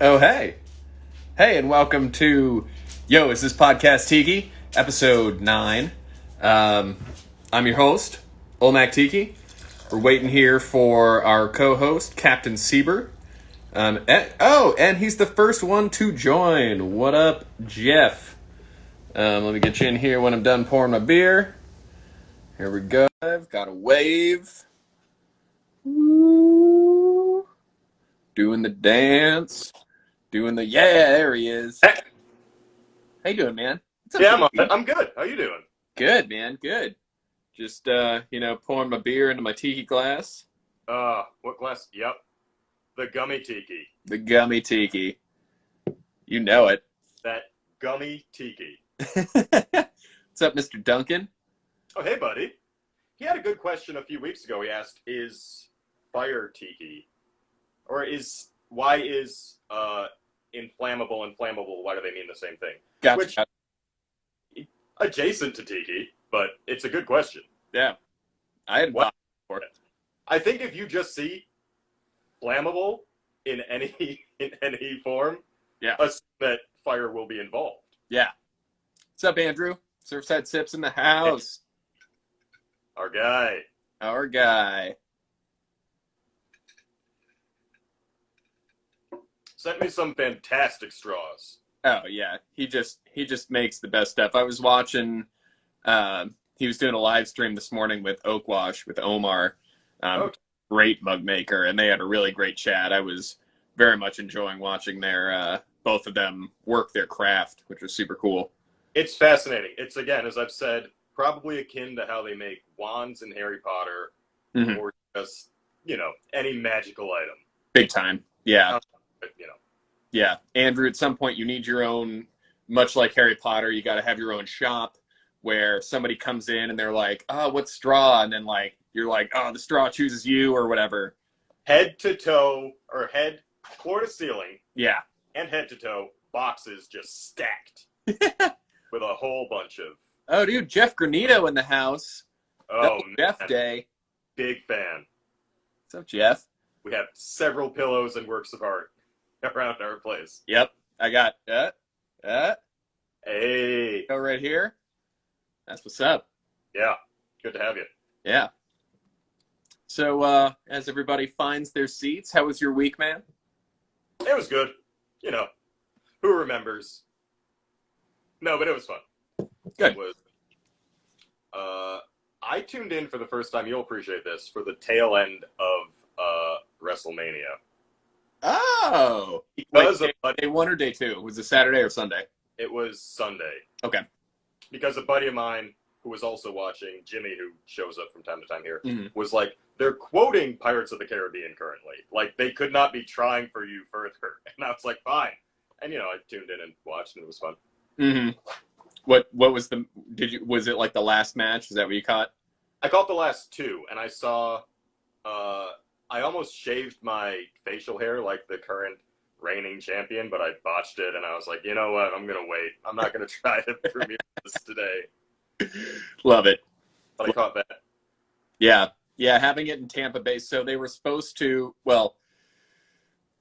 Oh, hey. Hey, and welcome to Is this podcast Tiki? Episode 9. I'm your host, Olmac Tiki. We're waiting here for our co-host, Captain Sieber. And he's the first one to join. What up, Jeff? Let me get you in here when I'm done pouring my beer. Here we go. I've got a wave. Woo. Doing the dance. There he is. Hey. How you doing, man? I'm good. How you doing? Good, man. Good. Just, pouring my beer into my tiki glass. What glass? Yep. The gummy tiki. The gummy tiki. You know it. That gummy tiki. What's up, Mr. Duncan? Oh, hey, buddy. He had a good question a few weeks ago. He asked, is fire tiki? Or why is inflammable and flammable, why do they mean the same thing? Gotcha. Which, adjacent to tiki, but it's a good question. Yeah. I hadn't thought before. I think if you just see flammable in any form, assume that fire will be involved. Yeah. What's up, Andrew? Surfside Sips in the house. Our guy. Sent me some fantastic straws. Oh yeah, he just makes the best stuff. I was watching. He was doing a live stream this morning with Oakwash with Omar. Great mug maker, and they had a really great chat. I was very much enjoying watching their both of them work their craft, which was super cool. It's fascinating. It's, again, as I've said, probably akin to how they make wands in Harry Potter, or just any magical item. Big time, yeah. You know. Yeah, Andrew, at some point you need your own, much like Harry Potter, you got to have your own shop where somebody comes in and they're like, oh, what straw? And then you're like, oh, the straw chooses you or whatever. Head to toe, or floor to ceiling. Yeah. And head to toe, boxes just stacked with a whole bunch of. Oh, dude, Jeff Granito in the house. Oh, man. Jeff Day. Big fan. What's up, Jeff? We have several pillows and works of art around our place. Yep. I got Hey. Go right here. That's what's up. Yeah. Good to have you. Yeah. So, as everybody finds their seats, how was your week, man? It was good. Who remembers? No, but it was fun. Good. It was. I tuned in for the first time, you'll appreciate this, for the tail end of Wrestlemania. Oh! Because day 1 or day 2? Was it Saturday or Sunday? It was Sunday. Okay. Because a buddy of mine, who was also watching, Jimmy, who shows up from time to time here, was like, they're quoting Pirates of the Caribbean currently. Like, they could not be trying for you further. And I was like, fine. And, I tuned in and watched, and it was fun. Mm-hmm. What was was it like the last match? Is that what you caught? I caught the last 2, and I saw, I almost shaved my facial hair like the current reigning champion, but I botched it, and I was like, you know what, I'm going to wait. I'm not going to try to premiere this today. Love it. But I caught that. Yeah. Yeah, having it in Tampa Bay. So they were supposed to,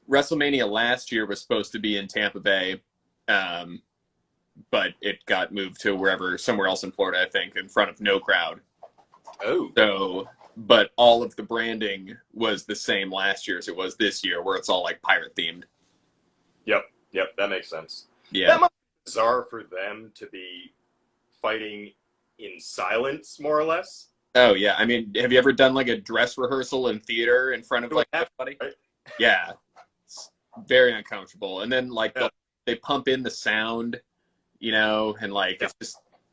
WrestleMania last year was supposed to be in Tampa Bay, but it got moved to somewhere else in Florida, I think, in front of no crowd. Oh. So, but all of the branding was the same last year as it was this year, where it's all like pirate themed. Yep, that makes sense. Yeah. That must be bizarre for them to be fighting in silence, more or less. Oh, yeah. I mean, have you ever done like a dress rehearsal in theater in front of everybody? Right? Yeah. It's very uncomfortable. And then they pump in the sound,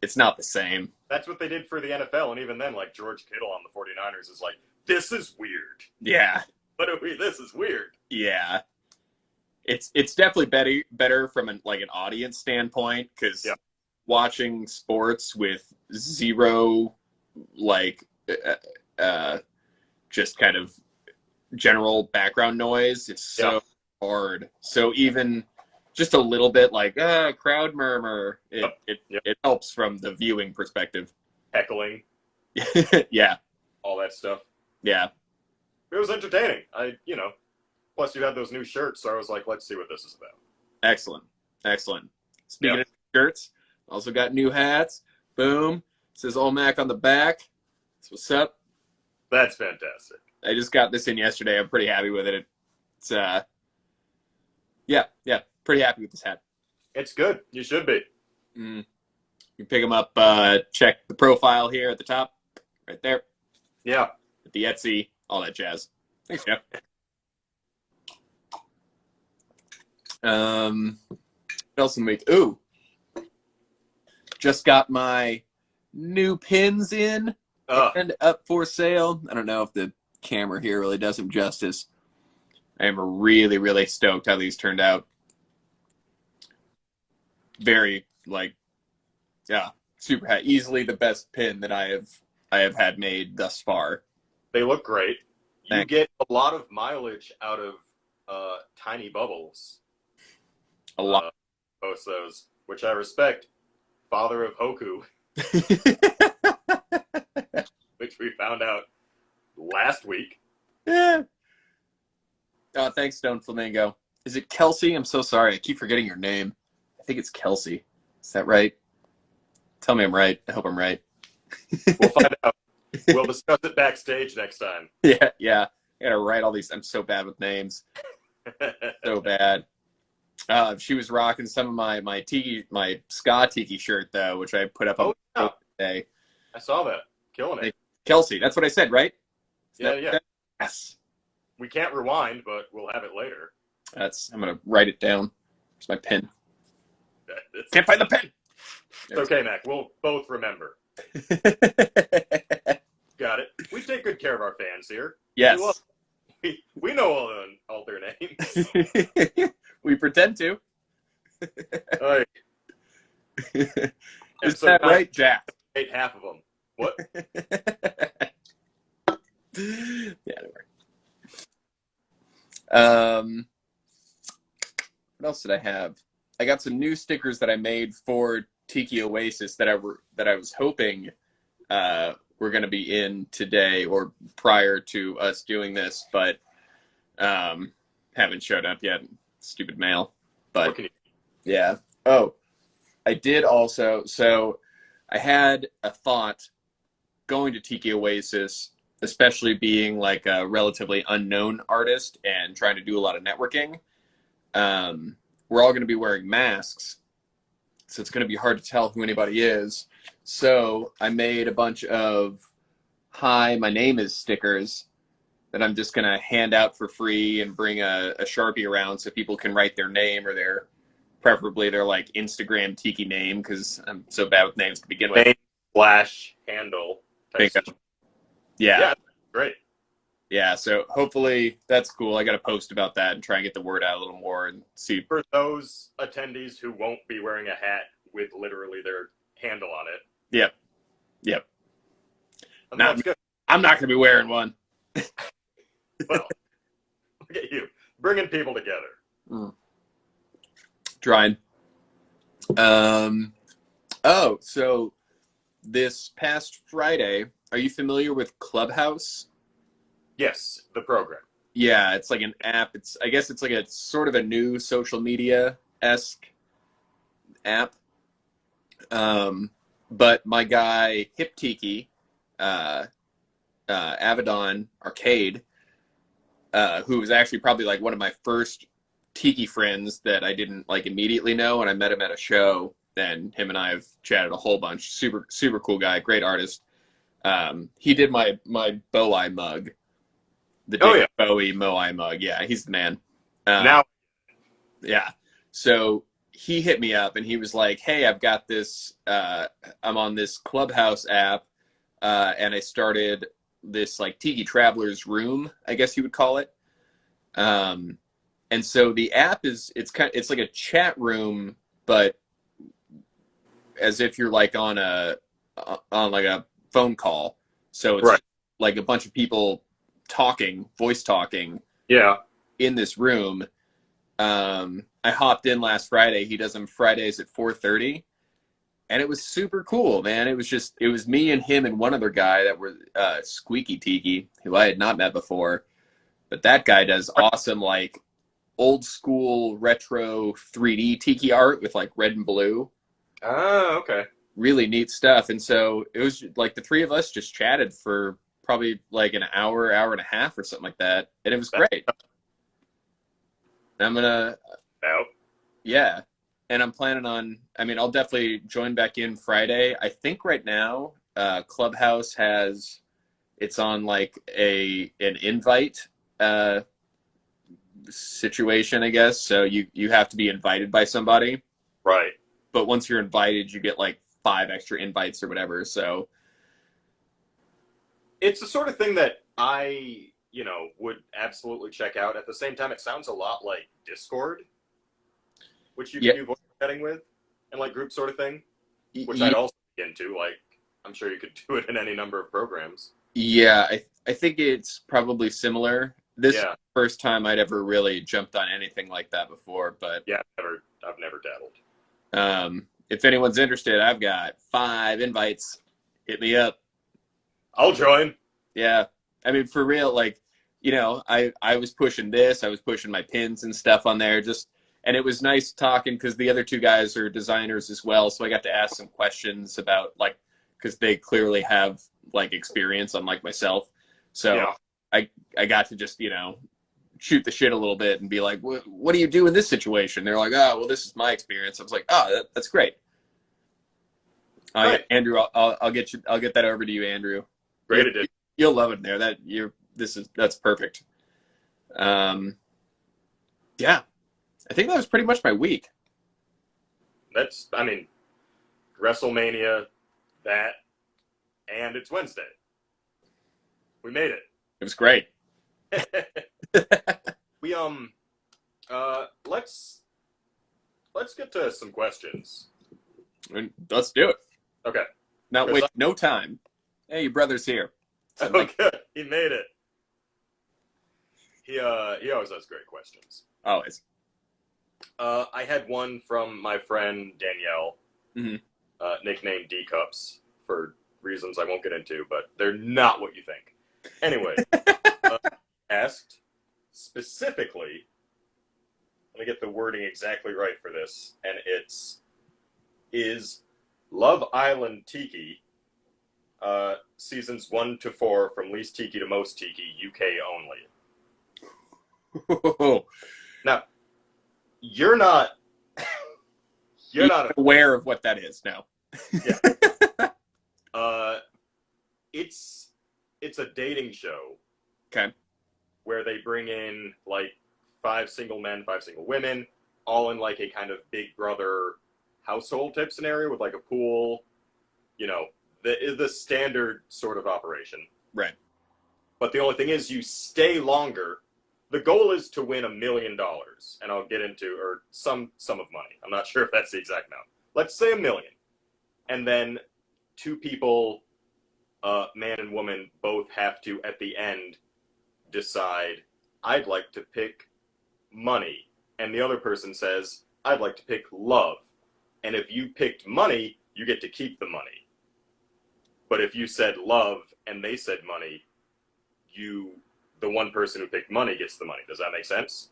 it's not the same. That's what they did for the NFL, and even then, George Kittle on the 49ers is like, this is weird. Yeah. This is weird. Yeah. It's definitely better from an audience standpoint, because watching sports with zero, just kind of general background noise, it's so hard. So even just a little bit crowd murmur, it helps from the viewing perspective. Heckling. Yeah. All that stuff. Yeah. It was entertaining. Plus, you had those new shirts, so I was like, let's see what this is about. Excellent. Speaking of shirts, also got new hats. Boom. It says Olmac on the back. That's what's up. That's fantastic. I just got this in yesterday. I'm pretty happy with it. It's pretty happy with this hat. It's good. You should be. You pick them up, check the profile here at the top, right there. Yeah. The Etsy, all that jazz. Thanks, Jeff. What else in the week? Ooh. Just got my new pins in and up for sale. I don't know if the camera here really does them justice. I am really, really stoked how these turned out. Very, super hat. Easily the best pin that I have had made thus far. They look great. You get a lot of mileage out of tiny bubbles. A lot. Post those, which I respect. Father of Hoku. Which we found out last week. Yeah. Oh, thanks, Stone Flamingo. Is it Kelsey? I'm so sorry. I keep forgetting your name. I think it's Kelsey. Is that right? Tell me I'm right. I hope I'm right. We'll find out. We'll discuss it backstage next time. Yeah. I gotta write all these. I'm so bad with names. So bad. She was rocking some of my ska Tiki shirt though, which I put up on today. I saw that. Killing it. Kelsey, that's what I said, right? Yeah. Yes. We can't rewind, but we'll have it later. I'm gonna write it down. It's my pen. Can't find the pen. It's okay, Mac. We'll both remember. Got it. We take good care of our fans here. Yes. We know all their names. We pretend to. Is that right, Jack? Ate half of them. What? Yeah, don't worry. What else did I have? I got some new stickers that I made for Tiki Oasis that I was hoping were going to be in today or prior to us doing this, but haven't showed up yet. Stupid mail. But yeah. Oh, I did also. So I had a thought going to Tiki Oasis, especially being like a relatively unknown artist and trying to do a lot of networking. We're all going to be wearing masks, so it's going to be hard to tell who anybody is. So I made a bunch of "Hi, my name is" stickers that I'm just going to hand out for free and bring a Sharpie around so people can write their name or preferably their like Instagram Tiki name, because I'm so bad with names to begin with. Name/handle. Yeah. Great. Yeah, so hopefully that's cool. I got to post about that and try and get the word out a little more and see. For those attendees who won't be wearing a hat with literally their handle on it. Yep. That's good. I'm not going to be wearing one. Well, look at you. Bringing people together. Trying. So this past Friday, are you familiar with Clubhouse? Yes, the program. Yeah, it's like an app. I guess it's like a sort of a new social media-esque app. But my guy Hip Tiki, Avedon Arcade, who was actually probably like one of my first Tiki friends that I didn't like immediately know, and I met him at a show. And him and I have chatted a whole bunch. Super, super cool guy, great artist. He did my Bowie mug. The David Bowie Moai mug. Yeah, he's the man. Now. Yeah. So he hit me up and he was like, hey, I've got this, I'm on this Clubhouse app, and I started this like Tiki Traveler's Room, I guess you would call it. And so the app it's like a chat room, but as if you're like on like a phone call. So it's like a bunch of people voice talking in this room. I hopped in last Friday. He does them Fridays at 4:30, and it was super cool, man. It was me and him and one other guy that were Squeaky Tiki, who I had not met before. but that guy does awesome, like, old school retro 3D tiki art with like red and blue. Ah, okay. Really neat stuff. And so it was like the three of us just chatted for probably like an hour, hour and a half or something like that. And it was great. And I'm gonna, No. yeah. And I'm planning on, I mean, I'll definitely join back in Friday. I think right now, Clubhouse has, it's on like an invite situation, I guess. So you have to be invited by somebody. Right. But once you're invited, you get like 5 extra invites or whatever. So it's the sort of thing that I, would absolutely check out. At the same time, it sounds a lot like Discord, which you can do voice chatting with, and like group sort of thing, which I'd also be into. Like, I'm sure you could do it in any number of programs. Yeah, I think it's probably similar. This is the first time I'd ever really jumped on anything like that before, but yeah, I've never dabbled. If anyone's interested, I've got 5 invites. Hit me up. I'll join. Yeah. I mean, for real, like, I was pushing this, I was pushing my pins and stuff on there, and it was nice talking because the other 2 guys are designers as well, so I got to ask some questions about, like, because they clearly have, like, experience, unlike myself. So yeah. I got to just, shoot the shit a little bit and be like, what do you do in this situation? They're like, oh, well, this is my experience. I was like, oh, that's great. Right. Andrew, I'll get that over to you, Andrew. Great addition. You'll love it there. That's perfect. Yeah, I think that was pretty much my week. WrestleMania, that, and it's Wednesday. We made it. It was great. We let's get to some questions. Let's do it. Okay. Now wait, no time. Hey, your brother's here. So good. He made it. He always has great questions. Always. I had one from my friend Danielle, nicknamed D Cups, for reasons I won't get into, but they're not what you think. Anyway, asked specifically, let me get the wording exactly right for this, and is Love Island Tiki, seasons 1 to 4, from least Tiki to most Tiki, UK only. Now, you're not aware of what that is now. Yeah. It's a dating show. Okay. Where they bring in like 5 single men, 5 single women, all in like a kind of Big Brother household type scenario with like a pool, the standard sort of operation. Right. But the only thing is you stay longer. The goal is to win $1 million, and I'll get into, or some sum of money. I'm not sure if that's the exact amount. Let's say $1 million. And then 2 people, man and woman, both have to, at the end, decide, I'd like to pick money. And the other person says, I'd like to pick love. And if you picked money, you get to keep the money. But if you said love and they said money, the one person who picked money gets the money. Does that make sense?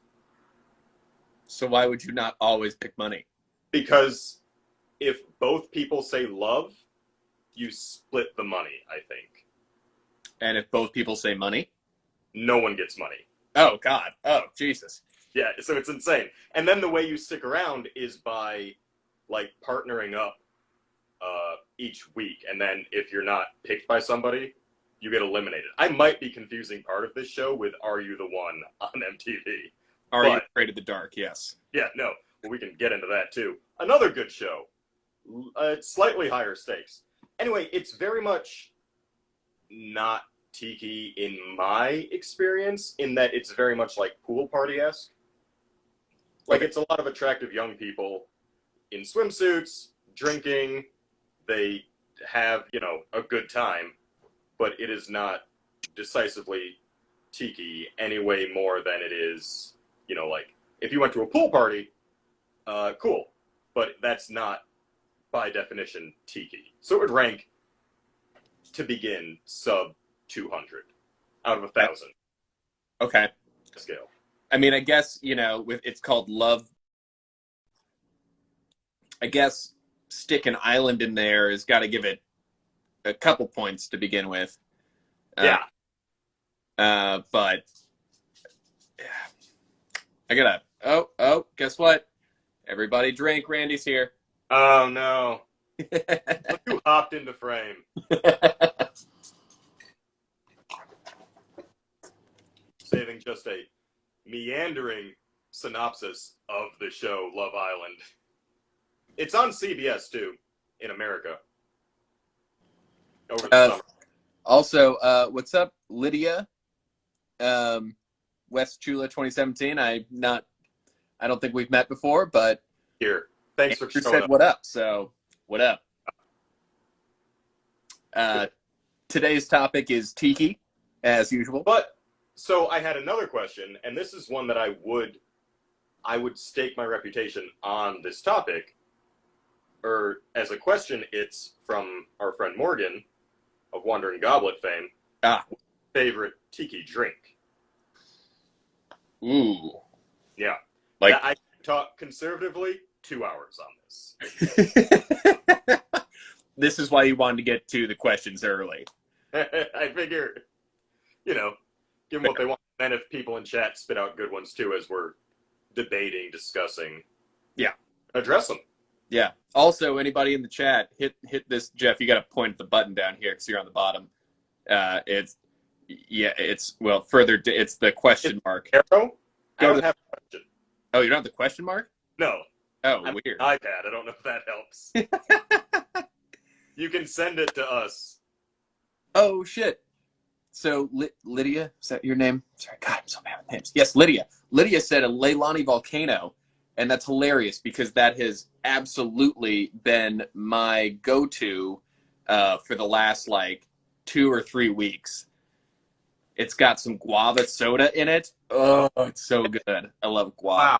So why would you not always pick money? Because if both people say love, you split the money, I think. And if both people say money? No one gets money. Oh, God. Oh, Jesus. Yeah, so it's insane. And then the way you stick around is by, like, partnering up each week. And then if you're not picked by somebody, you get eliminated. I might be confusing part of this show with Are You the One on MTV. Are You Afraid of the Dark? Yes. Yeah, no. Well, we can get into that, too. Another good show. Slightly higher stakes. Anyway, it's very much not Tiki in my experience, in that it's very much like pool party-esque. Like, it's a lot of attractive young people in swimsuits, drinking. They have, a good time. But it is not decisively Tiki any way more than it is, like, if you went to a pool party, cool. But that's not, by definition, Tiki. So it would rank, to begin, sub 200 out of 1,000. Okay. scale. I mean, I guess, it's called Love. I guess stick an island in there has got to give it a couple points to begin with. Yeah. But I gotta. Oh, guess what? Everybody drink. Randy's here. Oh, no. Look who hopped into frame. Saving just a meandering synopsis of the show Love Island. It's on CBS, too, in America. Over the summer. Also, what's up, Lydia? West Chula 2017. I don't think we've met before, but Here. Thanks for Andrew showing said up. what up, so what up? Today's topic is Tiki, as usual. But, so I had another question, and this is one that I would stake my reputation on this topic. Or, as a question, it's from our friend Morgan of Wandering Goblet fame. Favorite Tiki drink? Ooh. Yeah. Like, I talk conservatively 2 hours on this. this is why you wanted to get to the questions early. I figure, give them what they want. And if people in chat spit out good ones too, as we're debating, discussing, address them. Yeah. Also, anybody in the chat, hit this, Jeff. You got to point at the button down here because you're on the bottom. It's the question mark. Arrow? I don't have a question. Oh, you don't have the question mark? No. Oh, I'm weird. on iPad. I don't know if that helps. You can send it to us. Oh, shit. So, Lydia, is that your name? Sorry, God, I'm so bad with names. Yes, Lydia. Lydia said a Leilani volcano, and that's hilarious because that has absolutely been my go-to for the last, 2 or 3 weeks. It's got some guava soda in it. Oh, it's so good. I love guava. Wow.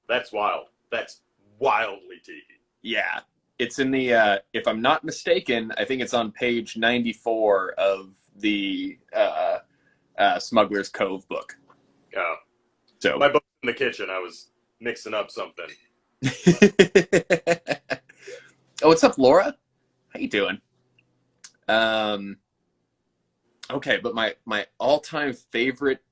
That's wild. That's wildly Tiki. Yeah. It's in the, if I'm not mistaken, I think it's on page 94 of the Smuggler's Cove book. Oh. So My book's in the kitchen. I was mixing up something. Oh, what's up, Laura? How you doing? Okay, but my all-time favorite...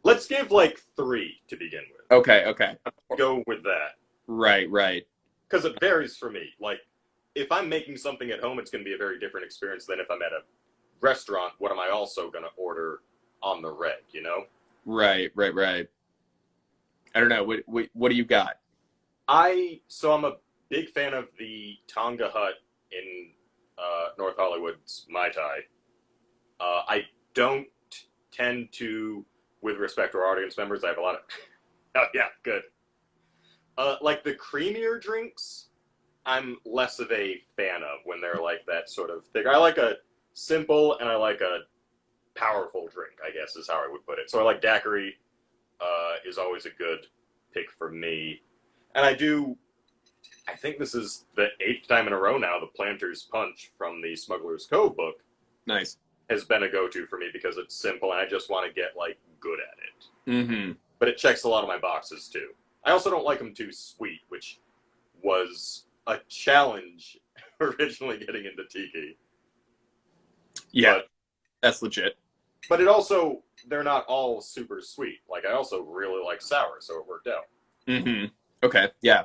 Let's give 3 to begin with. Okay. Go with that. Right. Because it varies for me. If I'm making something at home, it's going to be a very different experience than if I'm at a restaurant. What am I also going to order on the reg, Right. I don't know. What do you got? So I'm a big fan of the Tonga Hut in North Hollywood's Mai Tai. I don't tend to, with respect to our audience members, I have a lot of... Oh, yeah, good. The creamier drinks, I'm less of a fan of when they're that sort of thing. I like a simple and I like a powerful drink, I guess is how I would put it. So I like daiquiri is always a good pick for me. And I think this is the 8th time in a row now, the Planter's Punch from the Smuggler's Cove book. Nice. Has been a go-to for me because it's simple and I just want to get, good at it. Mm-hmm. But it checks a lot of my boxes, too. I also don't like them too sweet, which was a challenge originally getting into Tiki. Yeah, that's legit. But it also, they're not all super sweet. I also really like sour, so it worked out. Mm-hmm. Okay, yeah.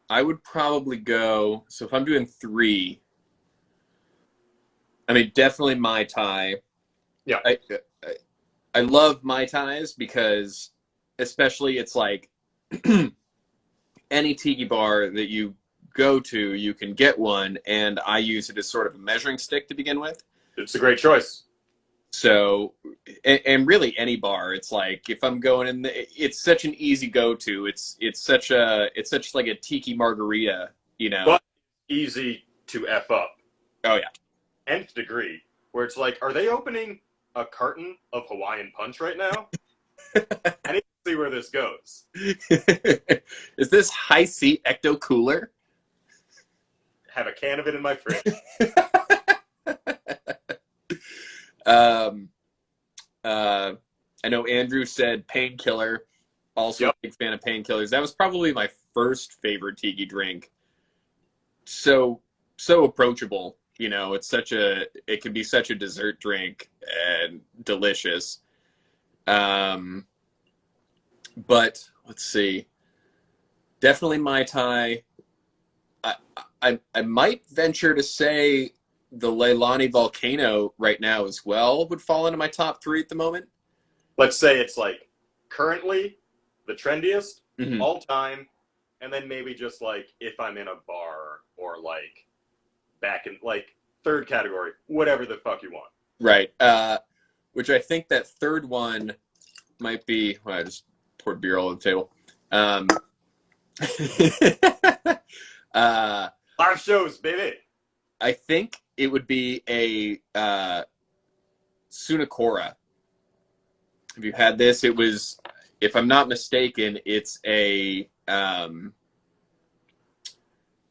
I would probably go, so if I'm doing 3, I mean, definitely Mai Tai. Yeah. I love Mai Tais because, especially, it's any tiki bar that you go to, you can get one, and I use it as sort of a measuring stick to begin with. It's a great choice. So, and really any bar, it's if I'm going in, it's such an easy go-to. It's such like a tiki margarita, But easy to F up. Oh yeah. Nth degree, where it's are they opening a carton of Hawaiian Punch right now? I need to see where this goes. Is this high C Ecto Cooler? Have a can of it in my fridge. Um, I know Andrew said Painkiller. Also a big fan of Painkillers. That was probably my first favorite tiki drink. So approachable. You know, it can be such a dessert drink and delicious. But let's see. Definitely Mai Tai. I might venture to say the Leilani Volcano right now as well would fall into my top 3 at the moment. Let's say it's like currently the trendiest all time, and then maybe just like if I'm in a bar or like back in like third category, whatever the fuck you want. Right. Which I think that third one might be. Well, I just poured beer all over the table. Live shows, baby. I think it would be a Sunakora. Have you had this? It was, if I'm not mistaken, it's a Don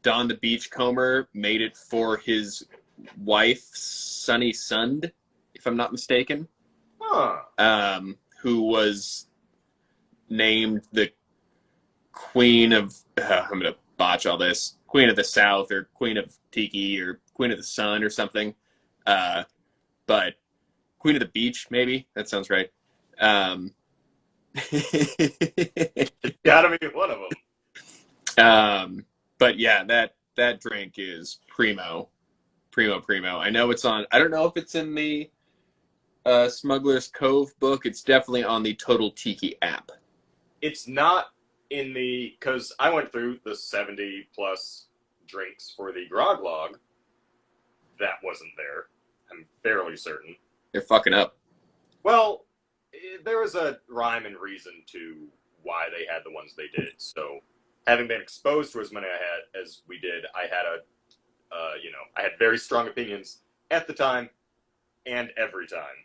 the Beachcomber made it for his wife, Sunny Sund, if I'm not mistaken. Huh. Who was named the Queen of, I'm going to botch all this, Queen of the South or Queen of Tiki or Queen of the Sun or something. But Queen of the Beach, maybe? That sounds right. It's gotta be one of them. But yeah, that drink is primo. I know it's on, I don't know if it's in the Smuggler's Cove book. It's definitely on the Total Tiki app. It's not in the, because I went through the 70 plus drinks for the grog log. That wasn't there. I'm fairly certain. They're fucking up. Well, there was a rhyme and reason to why they had the ones they did. So, having been exposed to as many as we did, I had I had very strong opinions at the time and every time.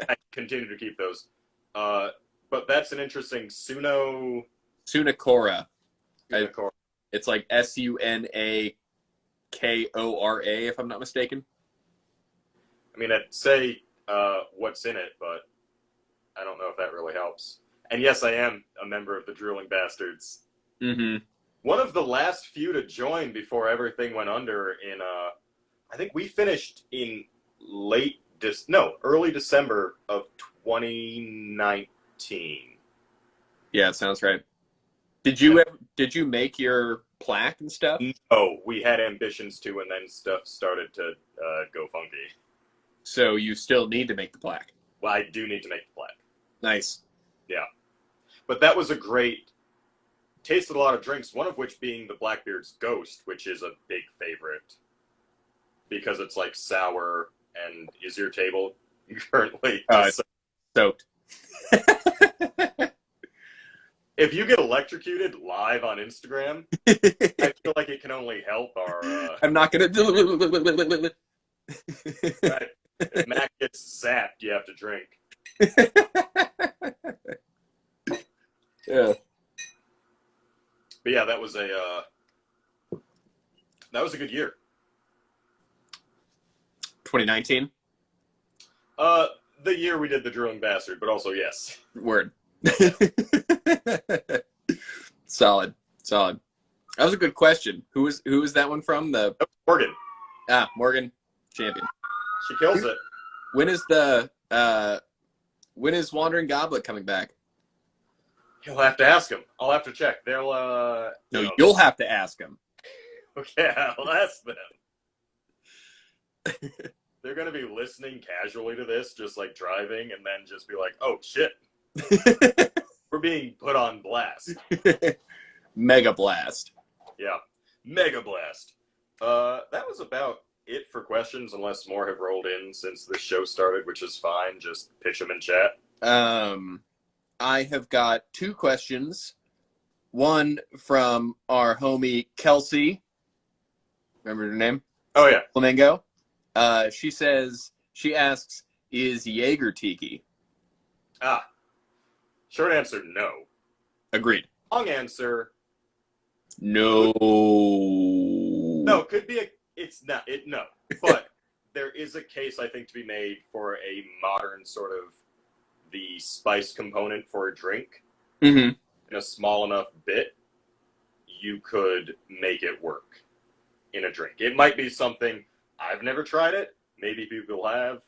I continue to keep those. But that's an interesting Sunakora. It's like Sunakora, if I'm not mistaken. I mean, I'd say what's in it, but I don't know if that really helps. And yes, I am a member of the Drooling Bastards. Mm-hmm. One of the last few to join before everything went under in, I think we finished in early December of 2019. Yeah, it sounds right. Did you make your plaque and stuff? No, we had ambitions to, and then stuff started to go funky. So you still need to make the plaque. Well, I do need to make the plaque. Nice. Yeah. But that was a great, tasted a lot of drinks, one of which being the Blackbeard's Ghost, which is a big favorite. Because it's like sour, and is your table currently soaked? If you get electrocuted live on Instagram, I feel like it can only help our... I'm not going to... Right. If Mac gets zapped, you have to drink. Yeah. But yeah, that was a good year. 2019? The year we did the Drooling Bastard, but also yes. Word. Solid. That was a good question. Who was that one from? Morgan. Morgan, champion. She kills it. When is Wandering Goblet coming back? You'll have to ask them. I'll have to check. They'll No, you'll have to ask them. Okay, I'll ask them. They're gonna be listening casually to this, just like driving, and then just be like, "Oh shit, we're being put on blast." Mega blast. Yeah, mega blast. That was about it for questions, unless more have rolled in since the show started, which is fine. Just pitch them in chat. I have got 2 questions. One from our homie Kelsey. Remember her name? Oh yeah, Flamingo. She asks, is Jaeger Tiki? Short answer, no. Agreed. Long answer, no. No, could be it's not, no. But there is a case, I think, to be made for a modern sort of the spice component for a drink. Mm-hmm. In a small enough bit, you could make it work in a drink. It might be something, I've never tried it. Maybe people have.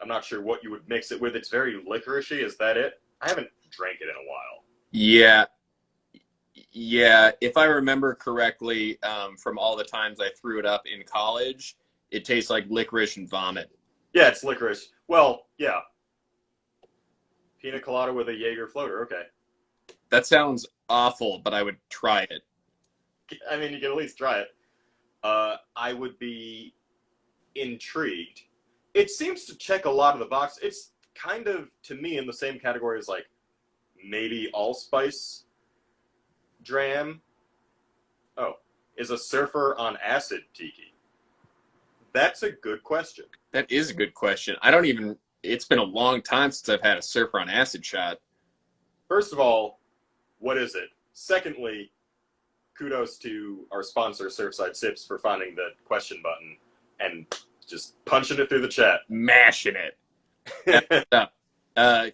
I'm not sure what you would mix it with. It's very licoricey. Is that it? I haven't drank it in a while. Yeah. Yeah. If I remember correctly, from all the times I threw it up in college, it tastes like licorice and vomit. Yeah, it's licorice. Well, yeah. Pina colada with a Jaeger floater. Okay. That sounds awful, but I would try it. I mean, you can at least try it. I would be intrigued. It seems to check a lot of the boxes. It's kind of, to me, in the same category as, like, maybe allspice dram. Oh, is a surfer on acid tiki? That's a good question. That is a good question. It's been a long time since I've had a surfer on acid shot. First of all, what is it? Secondly, kudos to our sponsor, Surfside Sips, for finding the question button and just punching it through the chat. Mashing it.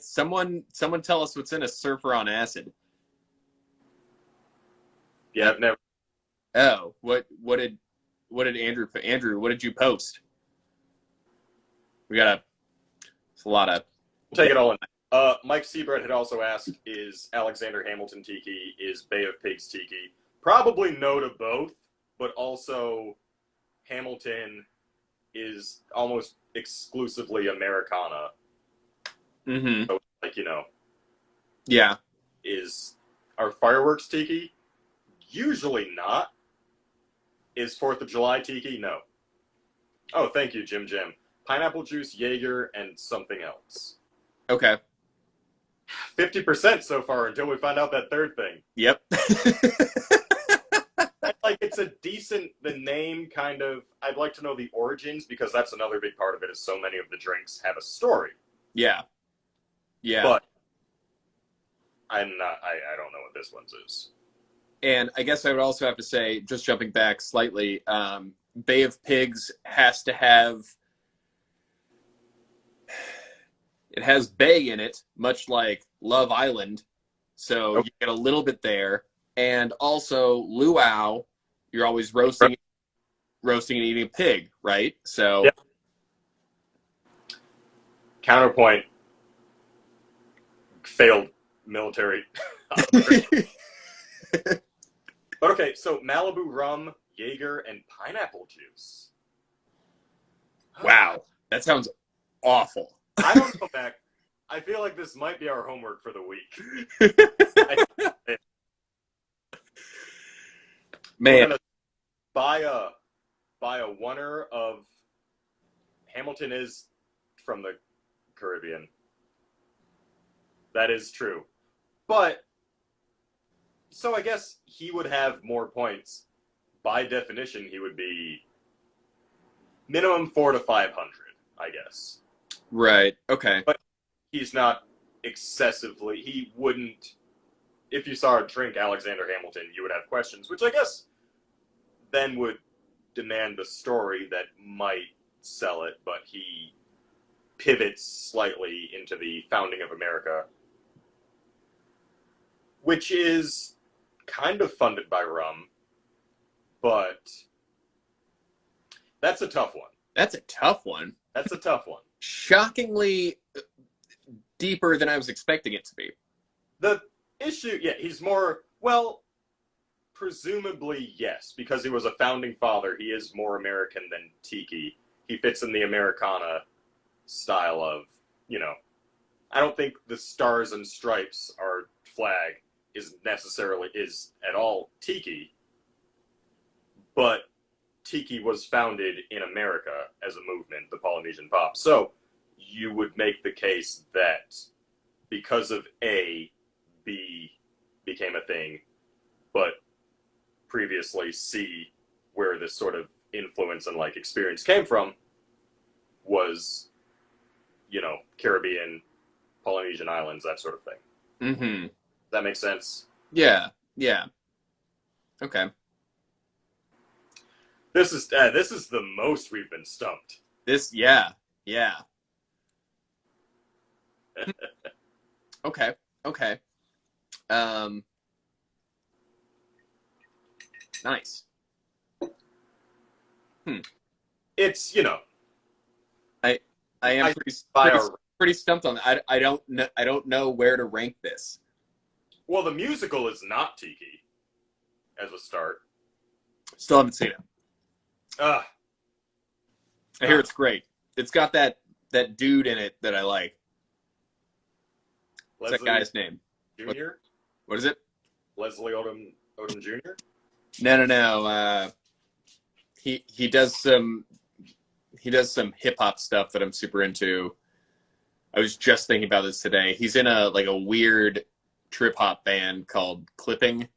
Someone tell us what's in a surfer on acid. Yeah, I've never. Oh, what did Andrew, what did you post? It's a lot of. We'll take it all in. Mike Seabread had also asked, is Alexander Hamilton Tiki, is Bay of Pigs Tiki? Probably no to both, but also Hamilton is almost exclusively Americana. Mm-hmm. So, like, you know. Yeah. Are fireworks Tiki? Usually not. Is 4th of July Tiki? No. Oh, thank you, Jim. Pineapple juice, Jaeger, and something else. Okay. 50% so far until we find out that third thing. Yep. Like, it's a decent, the name kind of, I'd like to know the origins, because that's another big part of it, is so many of the drinks have a story. Yeah. Yeah. But I don't know what this one's is. And I guess I would also have to say, just jumping back slightly, Bay of Pigs has to have, it has bay in it, much like Love Island. So You get a little bit there. And also luau, you're always roasting and eating a pig, right? So yep. Counterpoint, failed military. But okay, so Malibu rum, Jaeger, and pineapple juice. Wow, that sounds awful. I don't know, Mac. I feel like this might be our homework for the week. Man, we're gonna buy a oneer of Hamilton is from the Caribbean. That is true, but so I guess he would have more points. By definition, he would be minimum 400 to 500, I guess. Right. Okay. But he's not excessively. He wouldn't. If you saw a drink Alexander Hamilton, you would have questions, which I guess then would demand the story that might sell it. But he pivots slightly into the founding of America, which is kind of funded by rum, but that's a tough one. That's a tough one. That's a tough one. Shockingly deeper than I was expecting it to be. The issue, yeah, he's more, well, presumably yes, because he was a founding father. He is more American than Tiki. He fits in the Americana style of, you know, I don't think the stars and stripes, our flag, is at all Tiki, but Tiki was founded in America as a movement, the Polynesian pop. So you would make the case that because of A, B became a thing, but previously C, where this sort of influence and like experience came from, was, you know, Caribbean, Polynesian islands, that sort of thing. Mm-hmm. That makes sense? Yeah. Okay. This is the most we've been stumped. This, yeah, yeah. Okay, okay. Um, nice. It's I I am I by a pretty stumped on that. I don't know where to rank this. well, the musical is not Tiki as a start. Still haven't seen it. Uh, I hear it's great. It's got that dude in it that I like. What's that guy's name? Jr. What is it? Leslie Odom Jr. No. He does some hip hop stuff that I'm super into. I was just thinking about this today. He's in a weird trip hop band called Clipping.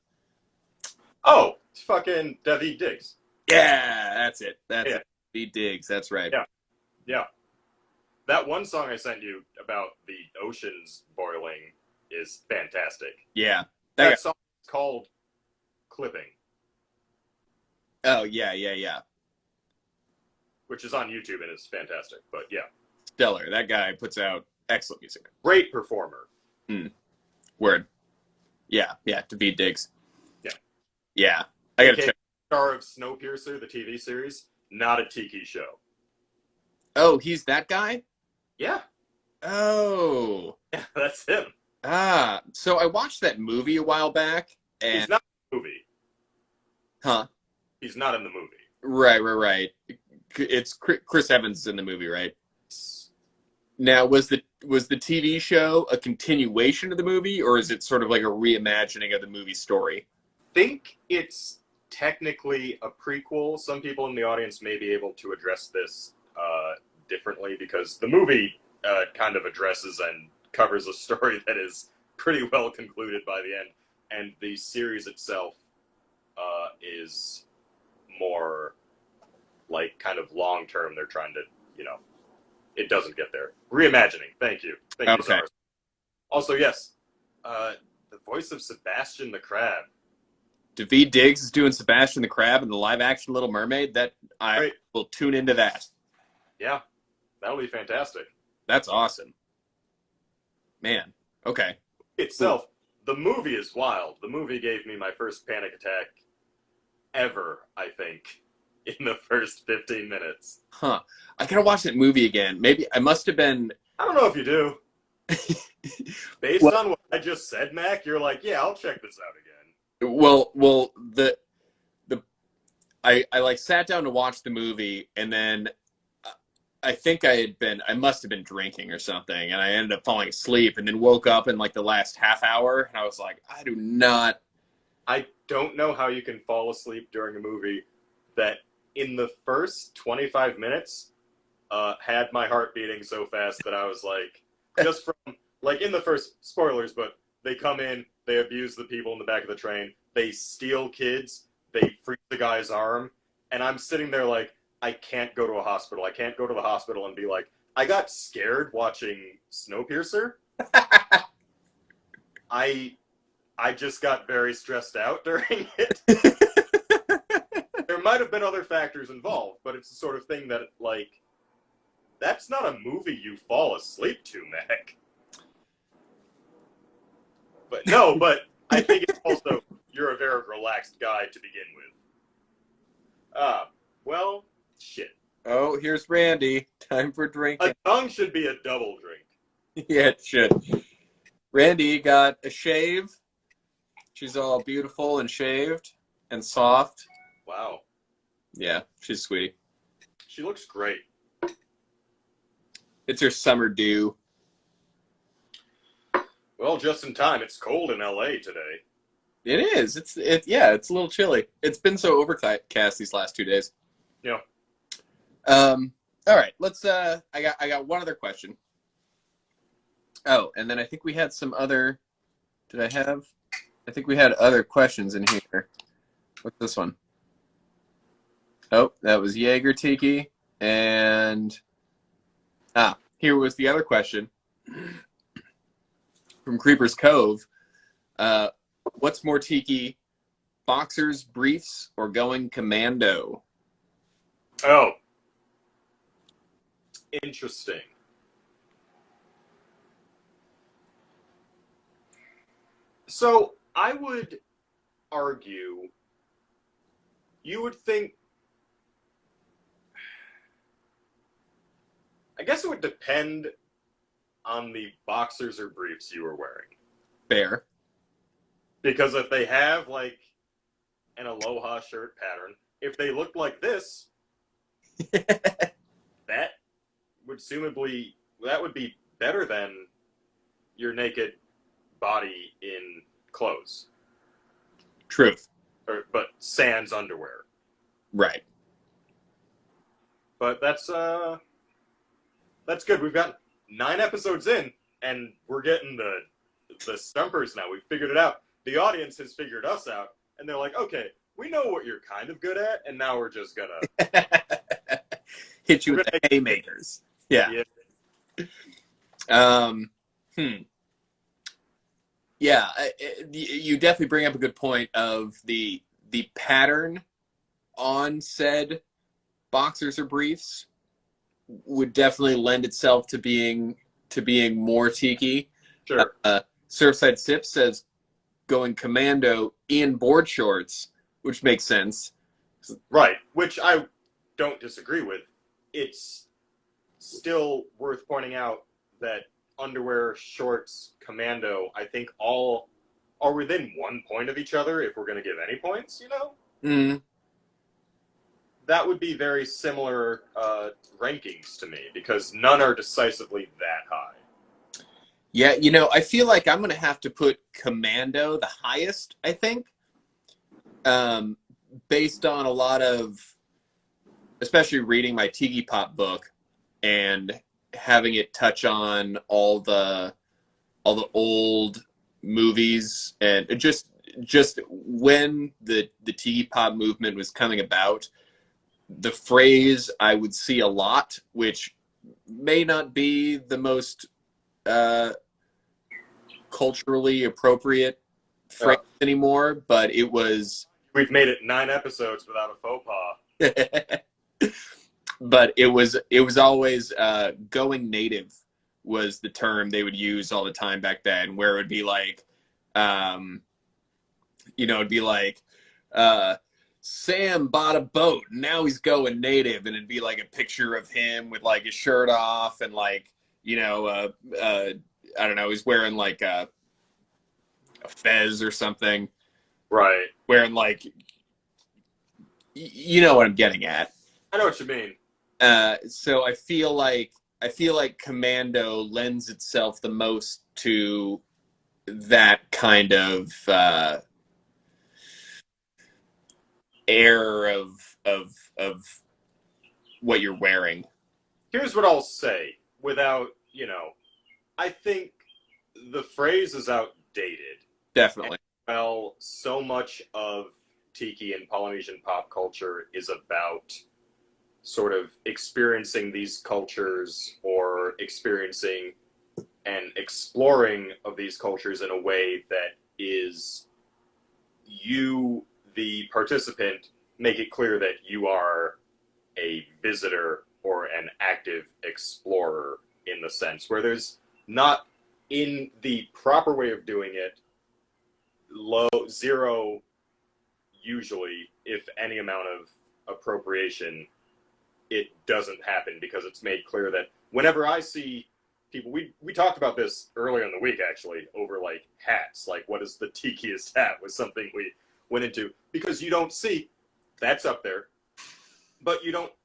Oh, it's fucking David Diggs. Yeah, that's it. That's Yeah. it. David Diggs. That's right. Yeah. That one song I sent you about the oceans boiling is fantastic. Yeah. That song is called Clipping. Oh, yeah. Which is on YouTube and is fantastic. But yeah. Stellar. That guy puts out excellent music. Great performer. Word. Yeah. David Diggs. Yeah. Yeah. I gotta check. Star of Snowpiercer, the TV series, not a Tiki show. Oh, he's that guy? Yeah. Oh. Yeah, that's him. So I watched that movie a while back. And... He's not in the movie. Huh? He's not in the movie. Right. It's Chris Evans in the movie, right? Now, was the TV show a continuation of the movie, or is it sort of like a reimagining of the movie story? I think it's technically a prequel. Some people in the audience may be able to address this differently because the movie kind of addresses and covers a story that is pretty well concluded by the end, and the series itself is more like kind of long term. They're trying to, it doesn't get there. Reimagining. Thank you, Czars. Also, yes, the voice of Sebastian the Crab. David Diggs is doing Sebastian the Crab in the live-action Little Mermaid. That I will tune into that. Yeah, that'll be fantastic. That's awesome. Man, okay. Itself, the movie is wild. The movie gave me my first panic attack ever, I think, in the first 15 minutes. Huh. I gotta watch that movie again. Maybe I must have been... I don't know if you do. Based on what I just said, Mac, you're like, yeah, I'll check this out again. Well, I sat down to watch the movie, and then I think I must have been drinking or something, and I ended up falling asleep, and then woke up in the last half hour, and I was like, I don't know how you can fall asleep during a movie that in the first 25 minutes had my heart beating so fast that I was like, just from, in the first, spoilers, but they come in, they abuse the people in the back of the train, they steal kids, they freeze the guy's arm, and I'm sitting there like, I can't go to a hospital. I can't go to the hospital and be like, I got scared watching Snowpiercer. I just got very stressed out during it. There might have been other factors involved, but it's the sort of thing that, that's not a movie you fall asleep to, Mac. But I think it's also, you're a very relaxed guy to begin with. Well, shit. Oh, here's Randy. Time for drinking. A tongue should be a double drink. Yeah, it should. Randy got a shave. She's all beautiful and shaved and soft. Wow. Yeah, she's sweet. She looks great. It's her summer dew. Well, just in time. It's cold in LA today. It is. It's a little chilly. It's been so overcast these last 2 days. Yeah. All right. Let's. I got one other question. Oh, and then I think we had some other. Did I have? I think we had other questions in here. What's this one? Oh, that was Jaeger Tiki, and here was the other question from Creeper's Cove. What's more Tiki, boxers, briefs, or going commando? Oh. Interesting. So I would argue you would think, I guess it would depend on the boxers or briefs you were wearing. Fair. Because if they have like an aloha shirt pattern, if they looked like this, that would be better than your naked body in clothes. Truth. But sans underwear. Right. But that's good. We've got 9 episodes in, and we're getting the stumpers now. We've figured it out. The audience has figured us out, and they're like, okay, we know what you're kind of good at, and now we're just gonna hit you with the haymakers. Yeah. Yeah, you definitely bring up a good point of the pattern on said boxers or briefs would definitely lend itself to being more Tiki. Sure. Surfside Sip says going commando in board shorts, which makes sense. Right, which I don't disagree with. It's still worth pointing out that underwear, shorts, commando, I think all are within 1 point of each other if we're going to give any points, you know? Mm. That would be very similar rankings to me, because none are decisively that high. Yeah, I feel like I'm going to have to put commando the highest, I think, based on a lot of, especially reading my Tiki Pop book and having it touch on all the old movies, and just when the Tiki Pop movement was coming about, the phrase I would see a lot, which may not be the most culturally appropriate phrase anymore, but it was. We've made it 9 episodes without a faux pas. But it was always going native was the term they would use all the time back then, where it would be like, it'd be like, Sam bought a boat, now he's going native, and it'd be like a picture of him with like his shirt off and like, I don't know, he's wearing like a fez or something. Right. Wearing like, you know what I'm getting at. I know what you mean. So I feel like commando lends itself the most to that kind of air of what you're wearing. Here's what I'll say without, I think the phrase is outdated. Definitely. And, well, so much of Tiki and Polynesian pop culture is about sort of experiencing these cultures or experiencing and exploring of these cultures in a way that is you, the participant, make it clear that you are a visitor or an active explorer, in the sense where there's not, in the proper way of doing it, zero, usually, if any amount of appropriation, it doesn't happen, because it's made clear that whenever I see people, we talked about this earlier in the week, actually, over like hats, like what is the tikiest hat was something we went into, because you don't see, that's up there, but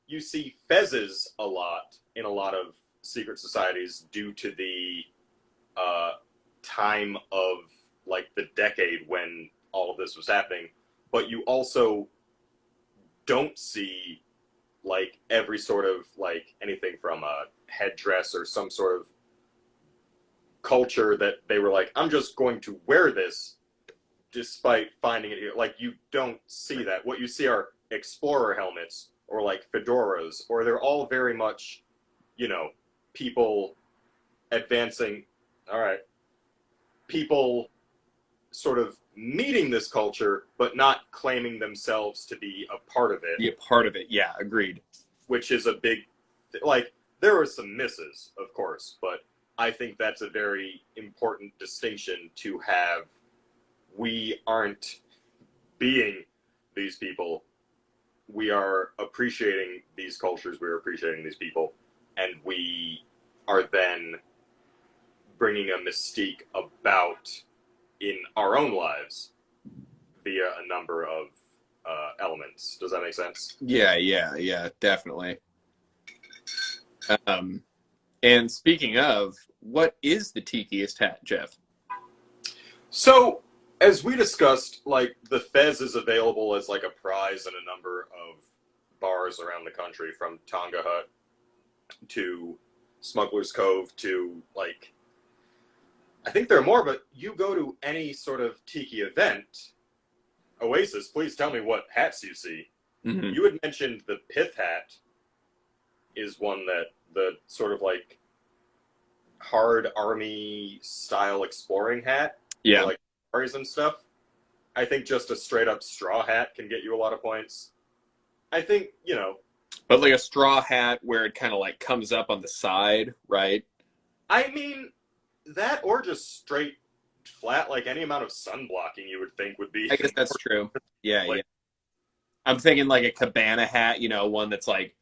you see fezzes a lot in a lot of secret societies due to the time of like the decade when all of this was happening, but you also don't see like every sort of like anything from a headdress or some sort of culture that they were like, I'm just going to wear this despite finding it here. Like, you don't see that. What you see are explorer helmets or like fedoras, or they're all very much, people advancing. All right. People sort of meeting this culture, but not claiming themselves to be a part of it. Be a part of it. Yeah, agreed. Which is a big, like, there were some misses, of course, but I think that's a very important distinction to have. We aren't being these people. We are appreciating these cultures, we're appreciating these people, and we are then bringing a mystique about in our own lives via a number of elements. Does that make sense? Yeah, definitely. And speaking of, what is the tikiest hat, Jeff? So, as we discussed, like, the Fez is available as, like, a prize in a number of bars around the country, from Tonga Hut to Smuggler's Cove to, like, I think there are more, but you go to any sort of tiki event, Oasis, please tell me what hats you see. Mm-hmm. You had mentioned the pith hat is one that the sort of, like, hard army style exploring hat. Yeah. For, like, safaris and stuff. I think just a straight up straw hat can get you a lot of points. I think, But like a straw hat where it kind of like comes up on the side, right? I mean, that or just straight flat, like any amount of sun blocking you would think would be. I guess that's true. Yeah, Like- yeah. I'm thinking like a cabana hat, one that's like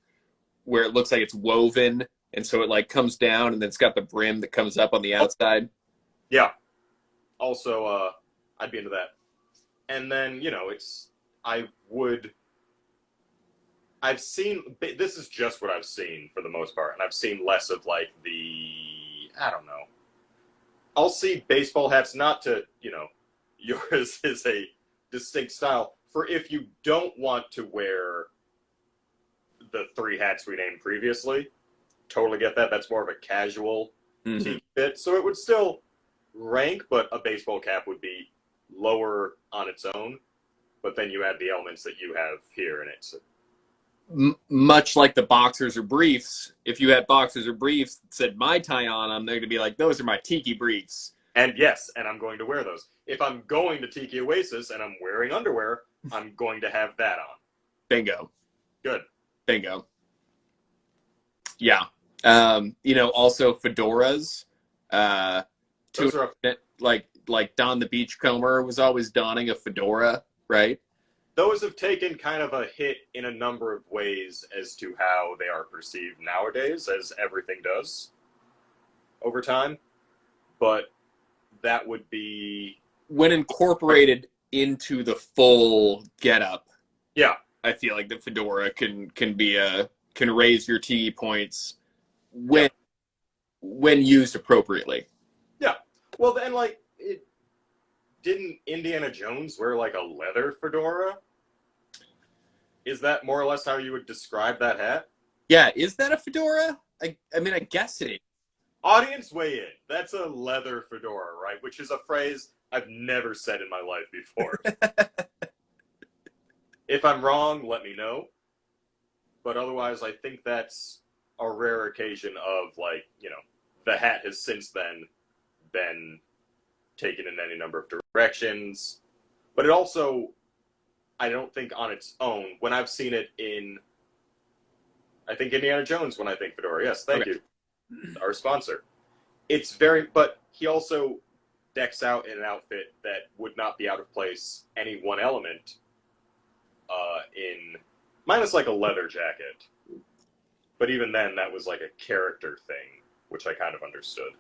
where it looks like it's woven, and so it like comes down and then it's got the brim that comes up on the outside. Yeah. Also, I'd be into that. And then, I've seen, this is just what I've seen for the most part, and I've seen less of like I don't know. I'll see baseball hats, not to, yours is a distinct style, for if you don't want to wear the 3 hats we named previously. Totally get that. That's more of a casual tiki fit. So it would still rank, but a baseball cap would be lower on its own. But then you add the elements that you have here, and it's much like the boxers or briefs. If you had boxers or briefs that said Mai Tai on them, they're going to be like, those are my tiki briefs. And yes, and I'm going to wear those. If I'm going to Tiki Oasis and I'm wearing underwear, I'm going to have that on. Bingo. Good. Bingo. Yeah. Also fedoras. Those are like Don the Beachcomber was always donning a fedora, right? Those have taken kind of a hit in a number of ways as to how they are perceived nowadays, as everything does over time. But that would be... when incorporated into the full getup. Yeah. I feel like the fedora can raise your tiki points when used appropriately. Yeah. Well, then, didn't Indiana Jones wear, like, a leather fedora? Is that more or less how you would describe that hat? Yeah, is that a fedora? I mean, I guess it is. Audience weigh in. That's a leather fedora, right? Which is a phrase I've never said in my life before. If I'm wrong, let me know. But otherwise, I think that's a rare occasion of, the hat has since then been taken in any number of directions. But it also, I don't think on its own, when I've seen it in, I think Indiana Jones when I think fedora. Yes, thank you. Our sponsor. But he also decks out in an outfit that would not be out of place any one element minus like a leather jacket. But even then, that was like a character thing, which I kind of understood.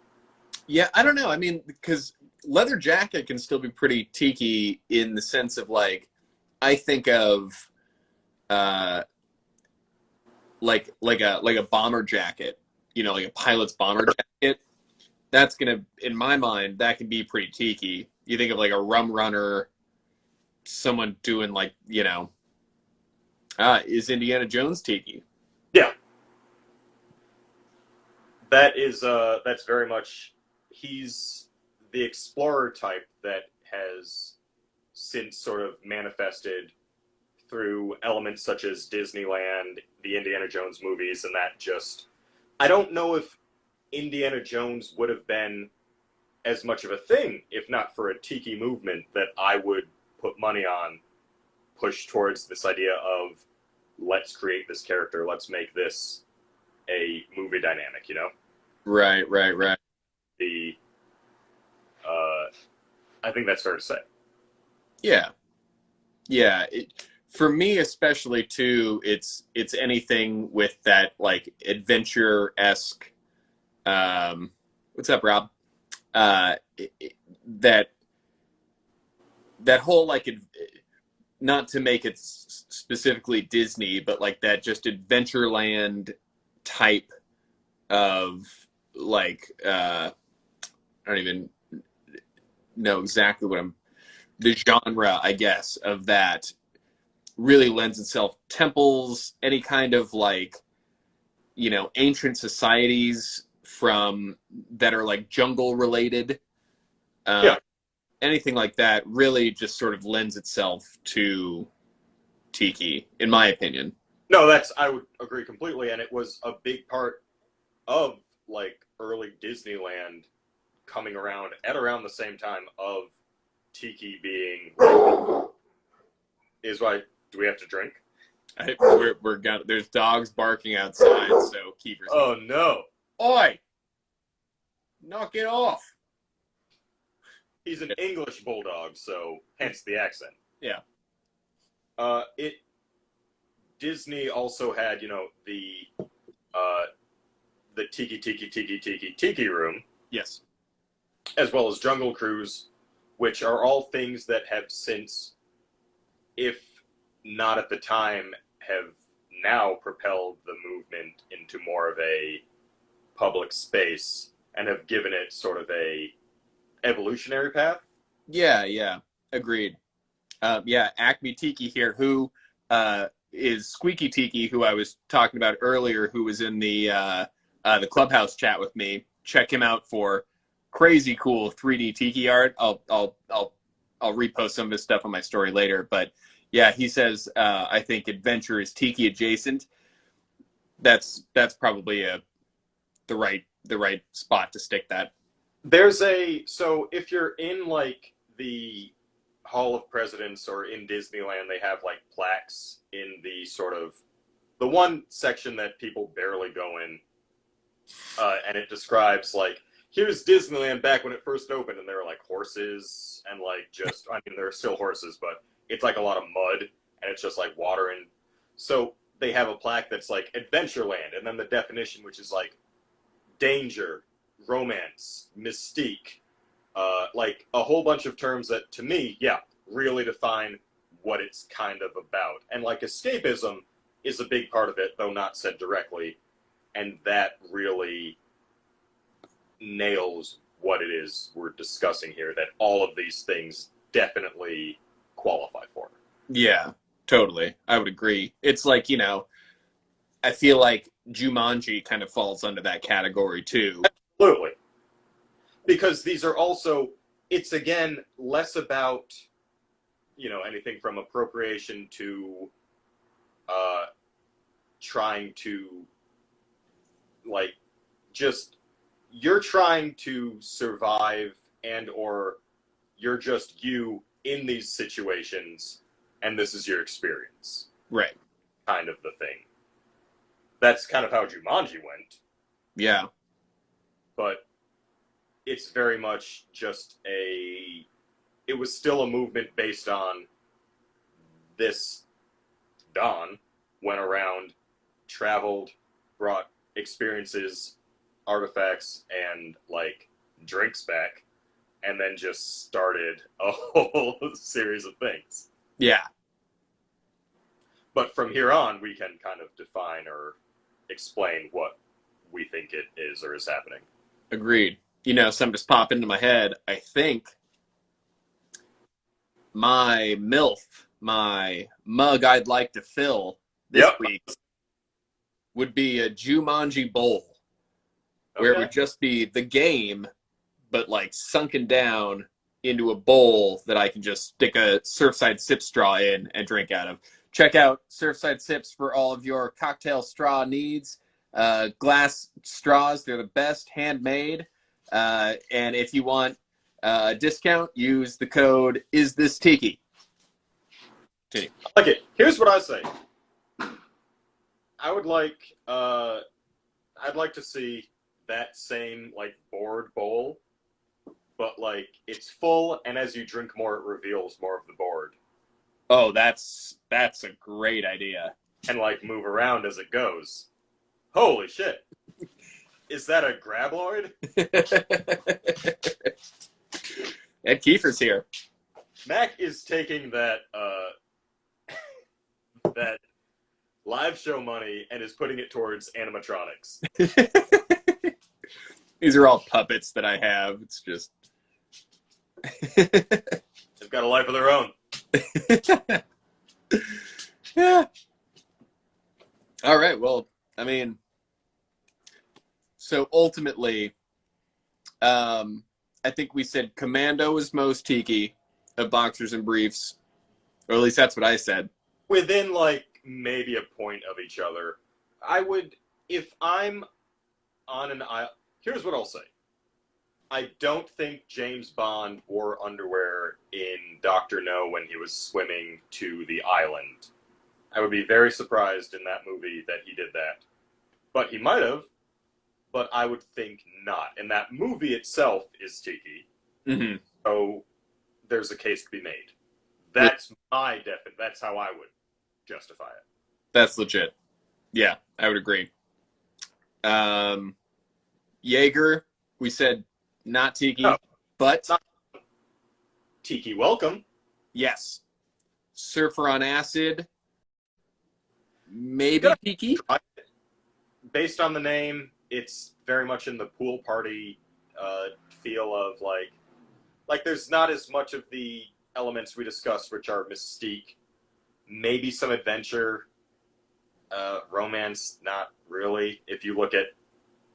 Yeah, I don't know. I mean, because leather jacket can still be pretty tiki in the sense of like, I think of like a bomber jacket, like a pilot's bomber jacket. That's gonna, in my mind, that can be pretty tiki. You think of like a rum runner, someone doing like, is Indiana Jones tiki? Yeah. That's very much, he's the explorer type that has since sort of manifested through elements such as Disneyland, the Indiana Jones movies, and that just, I don't know if Indiana Jones would have been as much of a thing if not for a tiki movement that I would put money on, push towards this idea of let's create this character, let's make this a movie dynamic, you know? Right. The I think that's fair to say. Yeah. For me, especially too, it's anything with that like adventure-esque. What's up, Rob? That whole like not to make it specifically Disney, but like that just Adventureland type of like I don't even know exactly the genre, I guess, of that really lends itself. Temples, any kind of like, ancient societies from that are like jungle related. Yeah. Anything like that really just sort of lends itself to Tiki, in my opinion. No, I would agree completely, and it was a big part of like early Disneyland coming around at around the same time of Tiki being. Is why do we have to drink? There's dogs barking outside, so keep yourself. Oh no! Oi! Knock it off! He's an English bulldog, so hence the accent. Yeah. Disney also had, the Tiki room. Yes. As well as Jungle Cruise, which are all things that have since, if not at the time, have now propelled the movement into more of a public space and have given it sort of a evolutionary path. Yeah. Agreed. Acme Tiki here, who is Squeaky Tiki, who I was talking about earlier, who was in the Clubhouse chat with me. Check him out for crazy cool 3D Tiki art. I'll repost some of his stuff on my story later. But yeah, he says I think adventure is Tiki adjacent. That's probably the right spot to stick that. So if you're in like the Hall of Presidents or in Disneyland, they have like plaques in the sort of the one section that people barely go in, and it describes like, here's Disneyland back when it first opened, and there are like horses and like just, I mean, there are still horses, but it's like a lot of mud and it's just like water. And so they have a plaque that's like Adventureland, and then the definition, which is like danger, romance, mystique, like a whole bunch of terms that to me, really define what it's kind of about. And like escapism is a big part of it, though not said directly. And that really nails what it is we're discussing here, that all of these things definitely qualify for. Yeah, totally. I would agree. It's like, I feel like Jumanji kind of falls under that category too. Absolutely. Because these are also, it's again less about, anything from appropriation to trying to, like, just, you're trying to survive and or you're just you in these situations and this is your experience. Right. Kind of the thing. That's kind of how Jumanji went. Yeah. But it's very much just it was still a movement based on this Don went around, traveled, brought experiences, artifacts, and like drinks back, and then just started a whole series of things. Yeah. But from here on, we can kind of define or explain what we think it is or is happening. Agreed. Something just popped into my head. I think my MILF, my mug I'd like to fill this week would be a Jumanji bowl. Where it would just be the game, but like sunken down into a bowl that I can just stick a Surfside Sip straw in and drink out of. Check out Surfside Sips for all of your cocktail straw needs. Glass straws, they're the best, handmade. And if you want a discount, use the code IsThisTiki. I like it. Here's what I say. I would like I'd like to see that same like board bowl, but like it's full, and as you drink more, it reveals more of the board. Oh, that's a great idea. And like move around as it goes. Holy shit! Is that a Grabloid? Ed Kiefer's here. Mac is taking that that live show money and is putting it towards animatronics. These are all puppets that I have. It's just They've got a life of their own. Yeah. All right. Well, I mean, so ultimately, I think we said Commando is most Tiki of Boxers and Briefs, or at least that's what I said. Within like maybe a point of each other. I would, if I'm on an island, here's what I'll say. I don't think James Bond wore underwear in Dr. No when he was swimming to the island. I would be very surprised in that movie that he did that. But he might have, but I would think not. And that movie itself is Tiki. Mm-hmm. So there's a case to be made. That's my definition. That's how I would justify it. That's legit. Yeah, I would agree. Jaeger, we said not Tiki, No, but not Tiki welcome. yes. Surfer on Acid, maybe Tiki. Based on the name, it's very much in the pool party feel of like there's not as much of the elements we discussed, which are mystique, maybe some adventure, romance, not really. If you look at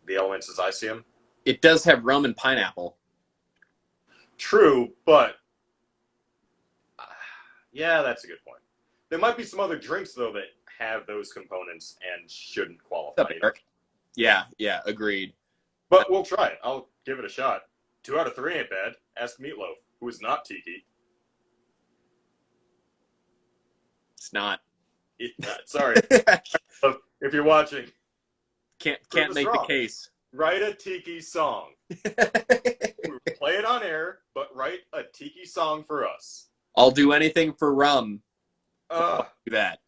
the elements as I see them, It does have rum and pineapple. true, but yeah, that's a good point. There might be some other drinks though that have those components and shouldn't qualify. Yeah, agreed. But we'll try it. I'll give it a shot. 2 out of 3 ain't bad. Ask Meatloaf, who is not Tiki. It's not. Sorry. If you're watching, Can't Prove us make wrong. the case. write a Tiki song. Play it on air, but write a Tiki song for us. I'll do anything for rum. Ugh. Do that.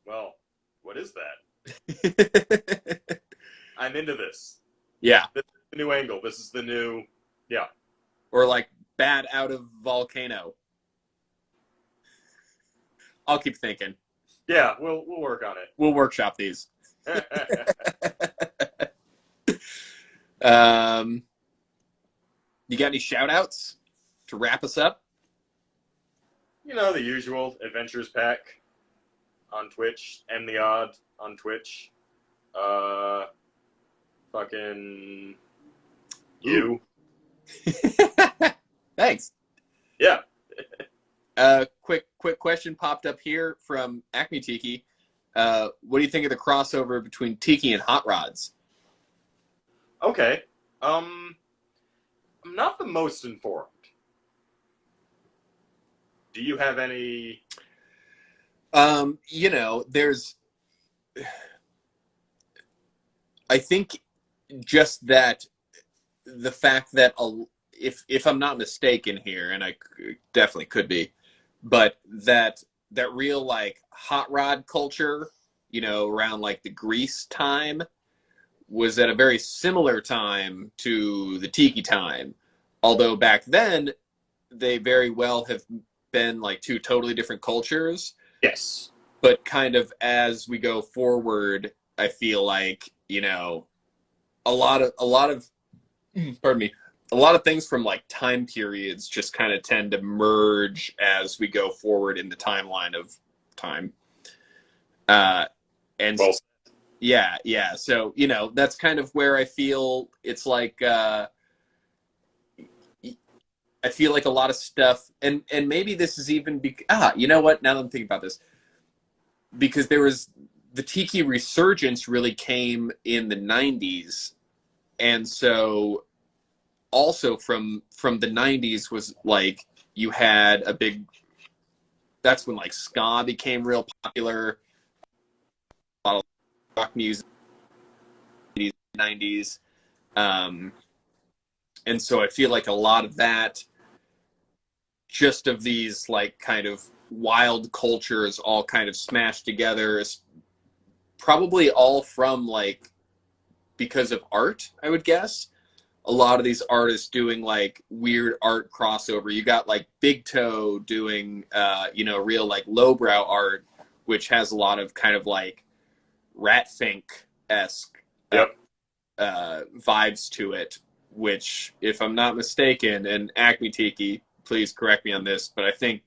Well, what is that? I'm into this. Yeah. This is the new angle. This is the new... Yeah. Or like bad out of volcano. I'll keep thinking. Yeah, we'll work on it. We'll workshop these. You got any shout outs to wrap us up? You know, the usual Adventures Pack on Twitch, and the Odd on Twitch. Fucking you. Thanks. Yeah. Quick question popped up here from Acme Tiki. What do you think of the crossover between Tiki and Hot Rods? Okay. I'm not the most informed. Do you have any? There's. I think just that the fact that if I'm not mistaken here, and I definitely could be, but that real like hot rod culture, around like the Grease time, was at a very similar time to the Tiki time. Although back then, they very well have been like two totally different cultures. Yes. But kind of as we go forward, I feel like, a lot of pardon me, a lot of things from like time periods just kind of tend to merge as we go forward in the timeline of time. And Well, yeah. So, that's kind of where I feel it's like, I feel like a lot of stuff, and maybe this is even, you know what? Now that I'm thinking about this, because there was, the Tiki resurgence really came in the 90s. And so also from the 90s was like, you had a big, that's when like ska became real popular, a lot of rock music. 90s. And so I feel like a lot of that, just of these like kind of wild cultures all kind of smashed together, is probably all from like because of art, I would guess. A lot of these artists doing like weird art crossover. You got like Big Toe doing real like lowbrow art, which has a lot of kind of like Rat Fink-esque Yep. vibes to it, which, if I'm not mistaken, and Acme Tiki, please correct me on this, but I think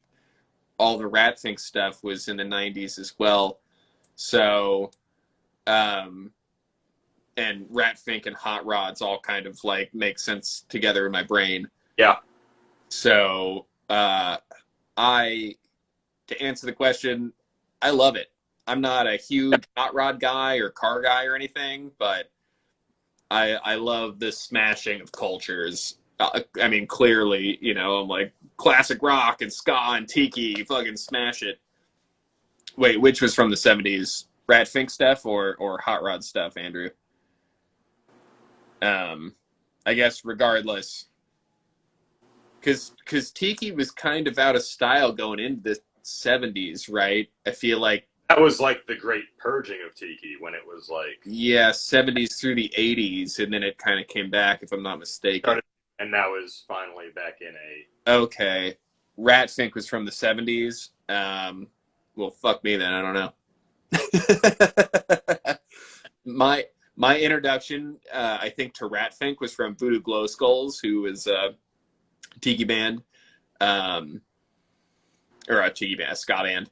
all the Rat Fink stuff was in the 90s as well. So, and Rat Fink and Hot Rods all kind of like make sense together in my brain. Yeah. So, to answer the question, I love it. I'm not a huge hot rod guy or car guy or anything, but I love the smashing of cultures. I mean, clearly, I'm like classic rock and ska and tiki, fucking smash it. Wait, which was from the 70s? Rat Fink stuff or hot rod stuff, Andrew? I guess regardless, because tiki was kind of out of style going into the 70s, right? I feel like that was like the great purging of tiki when it was like 70s through the 80s, and then it kind of came back, if I'm not mistaken. And now is finally back in a... Okay. Rat Fink was from the 70s. Well, fuck me then. I don't know. My introduction, I think, to Rat Fink was from Voodoo Glow Skulls, who was a tiki band, or a tiki band, a ska band,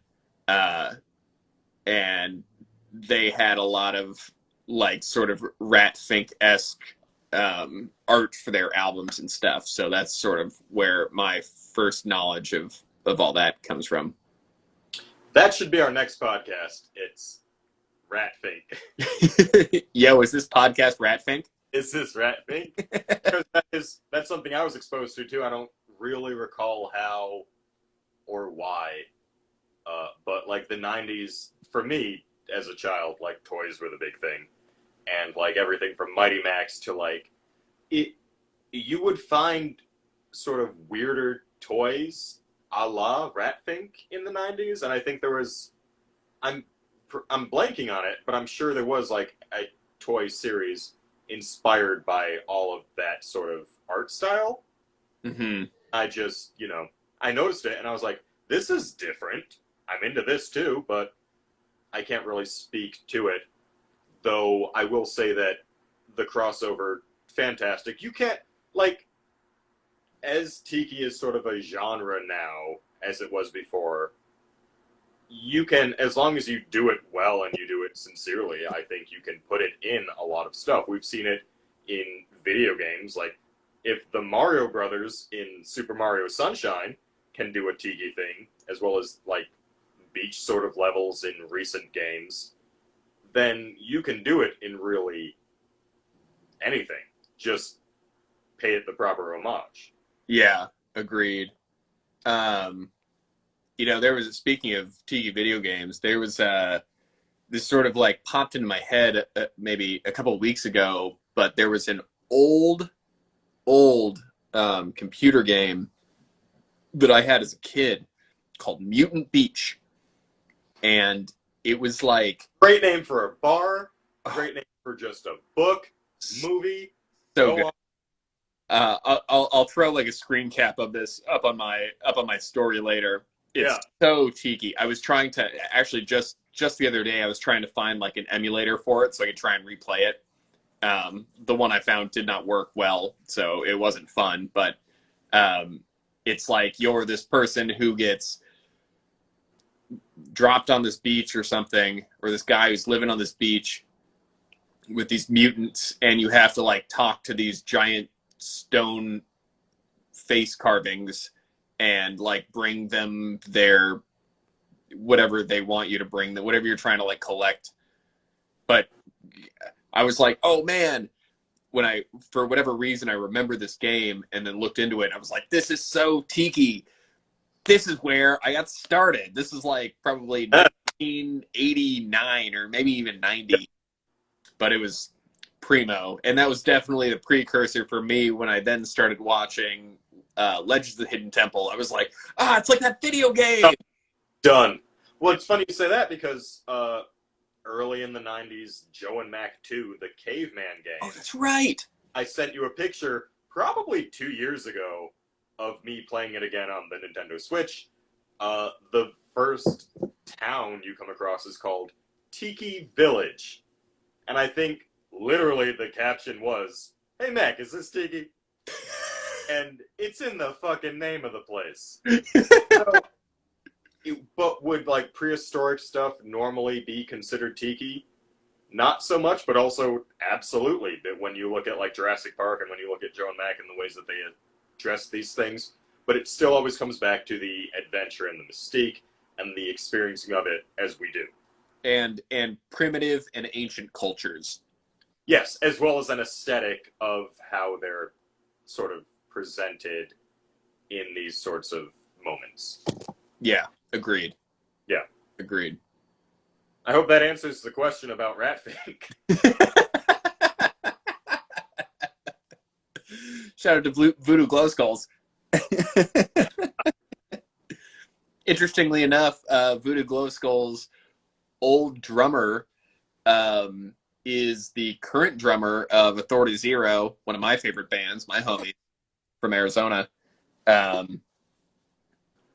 and they had a lot of like sort of Rat Fink-esque art for their albums and stuff. So that's sort of where my first knowledge of all that comes from. That should be our next podcast. It's Rat Fink. Yo, is this podcast Rat Fink? Is this Rat Fink? Because that's something I was exposed to too. I don't really recall how or why, but like the 90s, for me as a child, like toys were the big thing. And like everything from Mighty Max to like it, you would find sort of weirder toys a la Rat Fink in the 90s. And I think there was, I'm blanking on it, but I'm sure there was like a toy series inspired by all of that sort of art style. Mm-hmm. I just, I noticed it and I was like, this is different. I'm into this too, but I can't really speak to it. Though I will say that the crossover, fantastic. You can't, like, as tiki is sort of a genre now, as it was before, you can, as long as you do it well and you do it sincerely, I think you can put it in a lot of stuff. We've seen it in video games. Like, if the Mario Brothers in Super Mario Sunshine can do a tiki thing, as well as, like, beach sort of levels in recent games, then you can do it in really anything. Just pay it the proper homage. Yeah, agreed. There was, speaking of tiki video games, there was this sort of like popped into my head maybe a couple of weeks ago, but there was an old computer game that I had as a kid called Mutant Beach. And it was like... Great name for a bar. Great name for just a book, movie. So good. I'll throw like a screen cap of this up on my story later. It's so tiki. I was trying to actually just the other day, I was trying to find like an emulator for it so I could try and replay it. The one I found did not work well, so it wasn't fun. But it's like you're this person who gets dropped on this beach or something, or this guy who's living on this beach with these mutants, and you have to like talk to these giant stone face carvings and like bring them their whatever they want you to bring them, whatever you're trying to like collect. But I was like, oh man, when I, for whatever reason, I remember this game and then looked into it, I was like, this is so tiki. This is where I got started. This is like probably 1989 or maybe even 90. But it was primo, and that was definitely the precursor for me when I then started watching Legends of the Hidden Temple. I was like, it's like that video game. Done. Well, it's funny you say that because early in the 90s, Joe and Mac 2, the caveman game. Oh, that's right. I sent you a picture probably 2 years ago of me playing it again on the Nintendo Switch. The first town you come across is called Tiki Village. And I think literally the caption was, "Hey Mac, is this Tiki?" And it's in the fucking name of the place. So, but would like prehistoric stuff normally be considered Tiki? Not so much, but also absolutely. But when you look at like Jurassic Park and when you look at Joe and Mac and the ways that they address these things, but it still always comes back to the adventure and the mystique and the experiencing of it as we do. And primitive and ancient cultures. Yes, as well as an aesthetic of how they're sort of presented in these sorts of moments. Yeah, agreed. Yeah. Agreed. I hope that answers the question about Rat Fink. Shout out to Voodoo Glow Skulls. Interestingly enough, Voodoo Glow Skulls' old drummer is the current drummer of Authority Zero, one of my favorite bands, my homie from Arizona.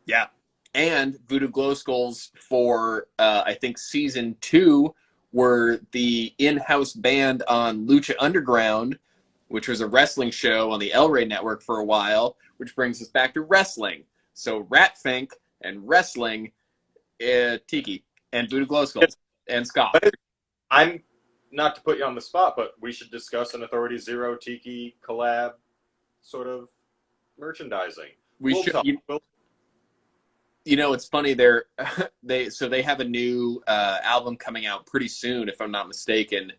Yeah. And Voodoo Glow Skulls for, I think, season 2 were the in-house band on Lucha Underground, which was a wrestling show on the El Rey network for a while, which brings us back to wrestling. So Rat Fink and wrestling, Tiki, and Voodoo Glow Skulls, and ska. I'm not to put you on the spot, but we should discuss an Authority Zero Tiki collab sort of merchandising. We should. You know, it's funny. They have a new album coming out pretty soon, if I'm not mistaken.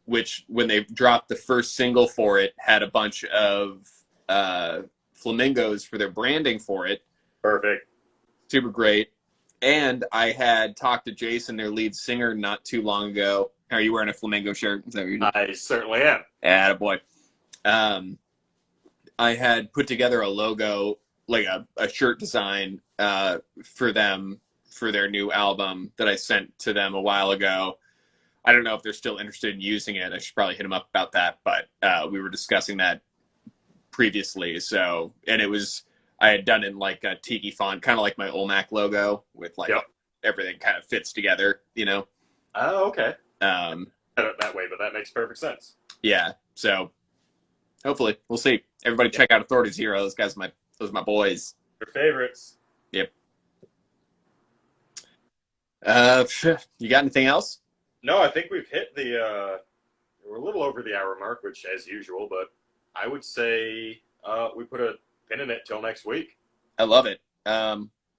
Which, when they dropped the first single for it, had a bunch of flamingos for their branding for it. Perfect. Super great. And I had talked to Jason, their lead singer, not too long ago. Are you wearing a flamingo shirt? Is that what you're doing? I certainly am. Attaboy. I had put together a logo, like a shirt design for them for their new album that I sent to them a while ago. I don't know if they're still interested in using it. I should probably hit them up about that, but we were discussing that previously. So, and I had done it in like a Tiki font, kind of like my Olmac logo with like everything kind of fits together, you know? Oh, okay. That way, but that makes perfect sense. Yeah. So hopefully we'll see. Everybody check out Authority Zero. Those are my boys. Your favorites. Yep. You got anything else? No, I think we've hit we're a little over the hour mark, which as usual, but I would say we put a pin in it till next week. I love it.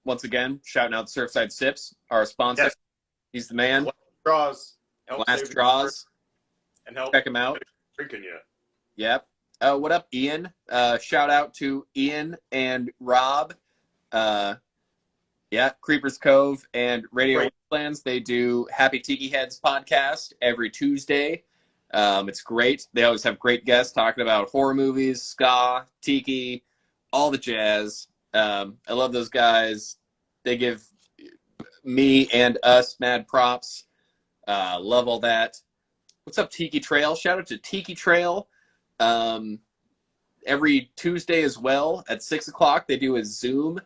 Once again, shouting out Surfside Sips, our sponsor. Yes. He's the man. Last straws. And help check him out. Drinking you. Yep. What up, Ian? Shout out to Ian and Rob. Creepers Cove and Radio Plans. They do Happy Tiki Heads podcast every Tuesday. It's great. They always have great guests talking about horror movies, ska, tiki, all the jazz. I love those guys. They give me and us mad props. Love all that. What's up, Tiki Trail? Shout out to Tiki Trail. Every Tuesday as well at 6 o'clock, they do a Zoom.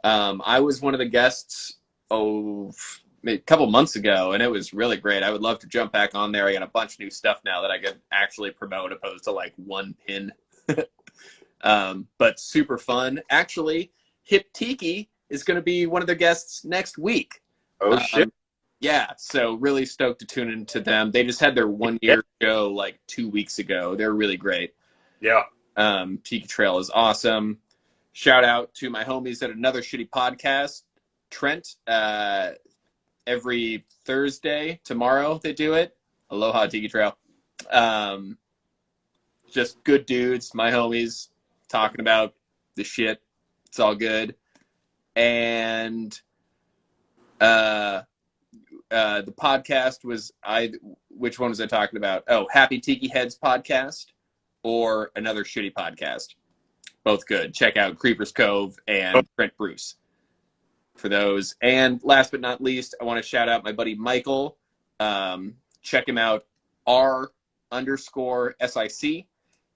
I was one of the guests a couple months ago, and it was really great. I would love to jump back on there. I got a bunch of new stuff now that I could actually promote opposed to like one pin. But super fun. Actually, Hip Tiki is going to be one of their guests next week. Oh, shit. Yeah, so really stoked to tune into them. They just had their 1 year show like 2 weeks ago. They're really great. Yeah. Tiki Trail is awesome. Shout out to my homies at Another Shitty Podcast, Trent. Every Thursday, tomorrow they do it. Aloha, Tiki Trail. Just good dudes, my homies, talking about the shit. It's all good. And the podcast was which one was I talking about? Oh, Happy Tiki Heads podcast or another shitty podcast. Both good. Check out Creepers Cove and Trent Bruce for those. And last but not least, I want to shout out my buddy Michael. Check him out, R_SIC.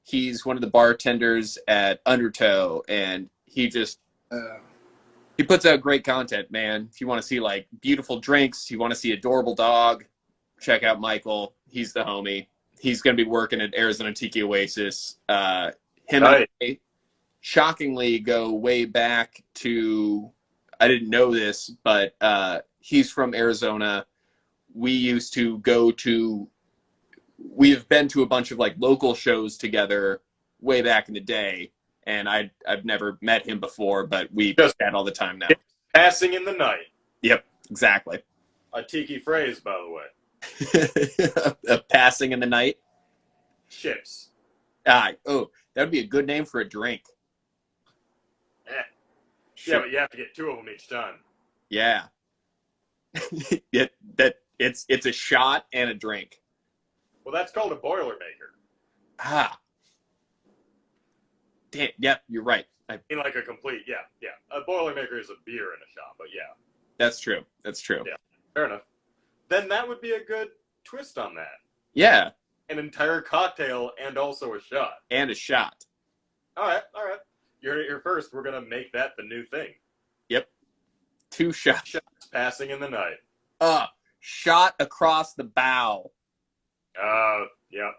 He's one of the bartenders at Undertow, and he just he puts out great content, man. If you want to see like beautiful drinks, you want to see adorable dog, check out Michael. He's the homie. He's going to be working at Arizona Tiki Oasis. Him and I shockingly go way back to, I didn't know this, but he's from Arizona. We have been to a bunch of like local shows together way back in the day, and I've never met him before, but we chat all the time now. Passing in the night. Yep, exactly. A tiki phrase, by the way. A passing in the night. Chips. That would be a good name for a drink. Sure. Yeah, but you have to get 2 of them each time. Yeah. It's a shot and a drink. Well, that's called a Boilermaker. Damn, yep, you're right. In like a complete, yeah. A Boilermaker is a beer and a shot, but yeah. That's true. Yeah, fair enough. Then that would be a good twist on that. Yeah. An entire cocktail and also a shot. And a shot. All right. You heard it here first. We're going to make that the new thing. Yep. 2 shots. Shots passing in the night. Shot across the bow. Yep.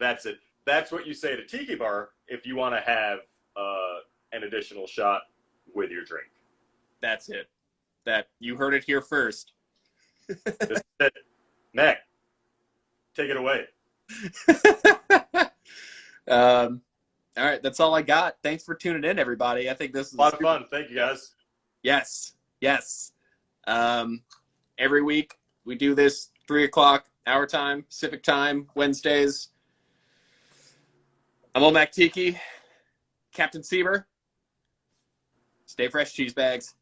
That's it. That's what you say at a tiki bar if you want to have an additional shot with your drink. That's it. That you heard it here first. This is it. Mac, take it away. All right, that's all I got. Thanks for tuning in, everybody. I think this is a lot of fun. Thank you, guys. Yes. Every week we do this 3 o'clock our time, Pacific time, Wednesdays. I'm Old Mac Tiki, Captain Sieber. Stay fresh, cheese bags.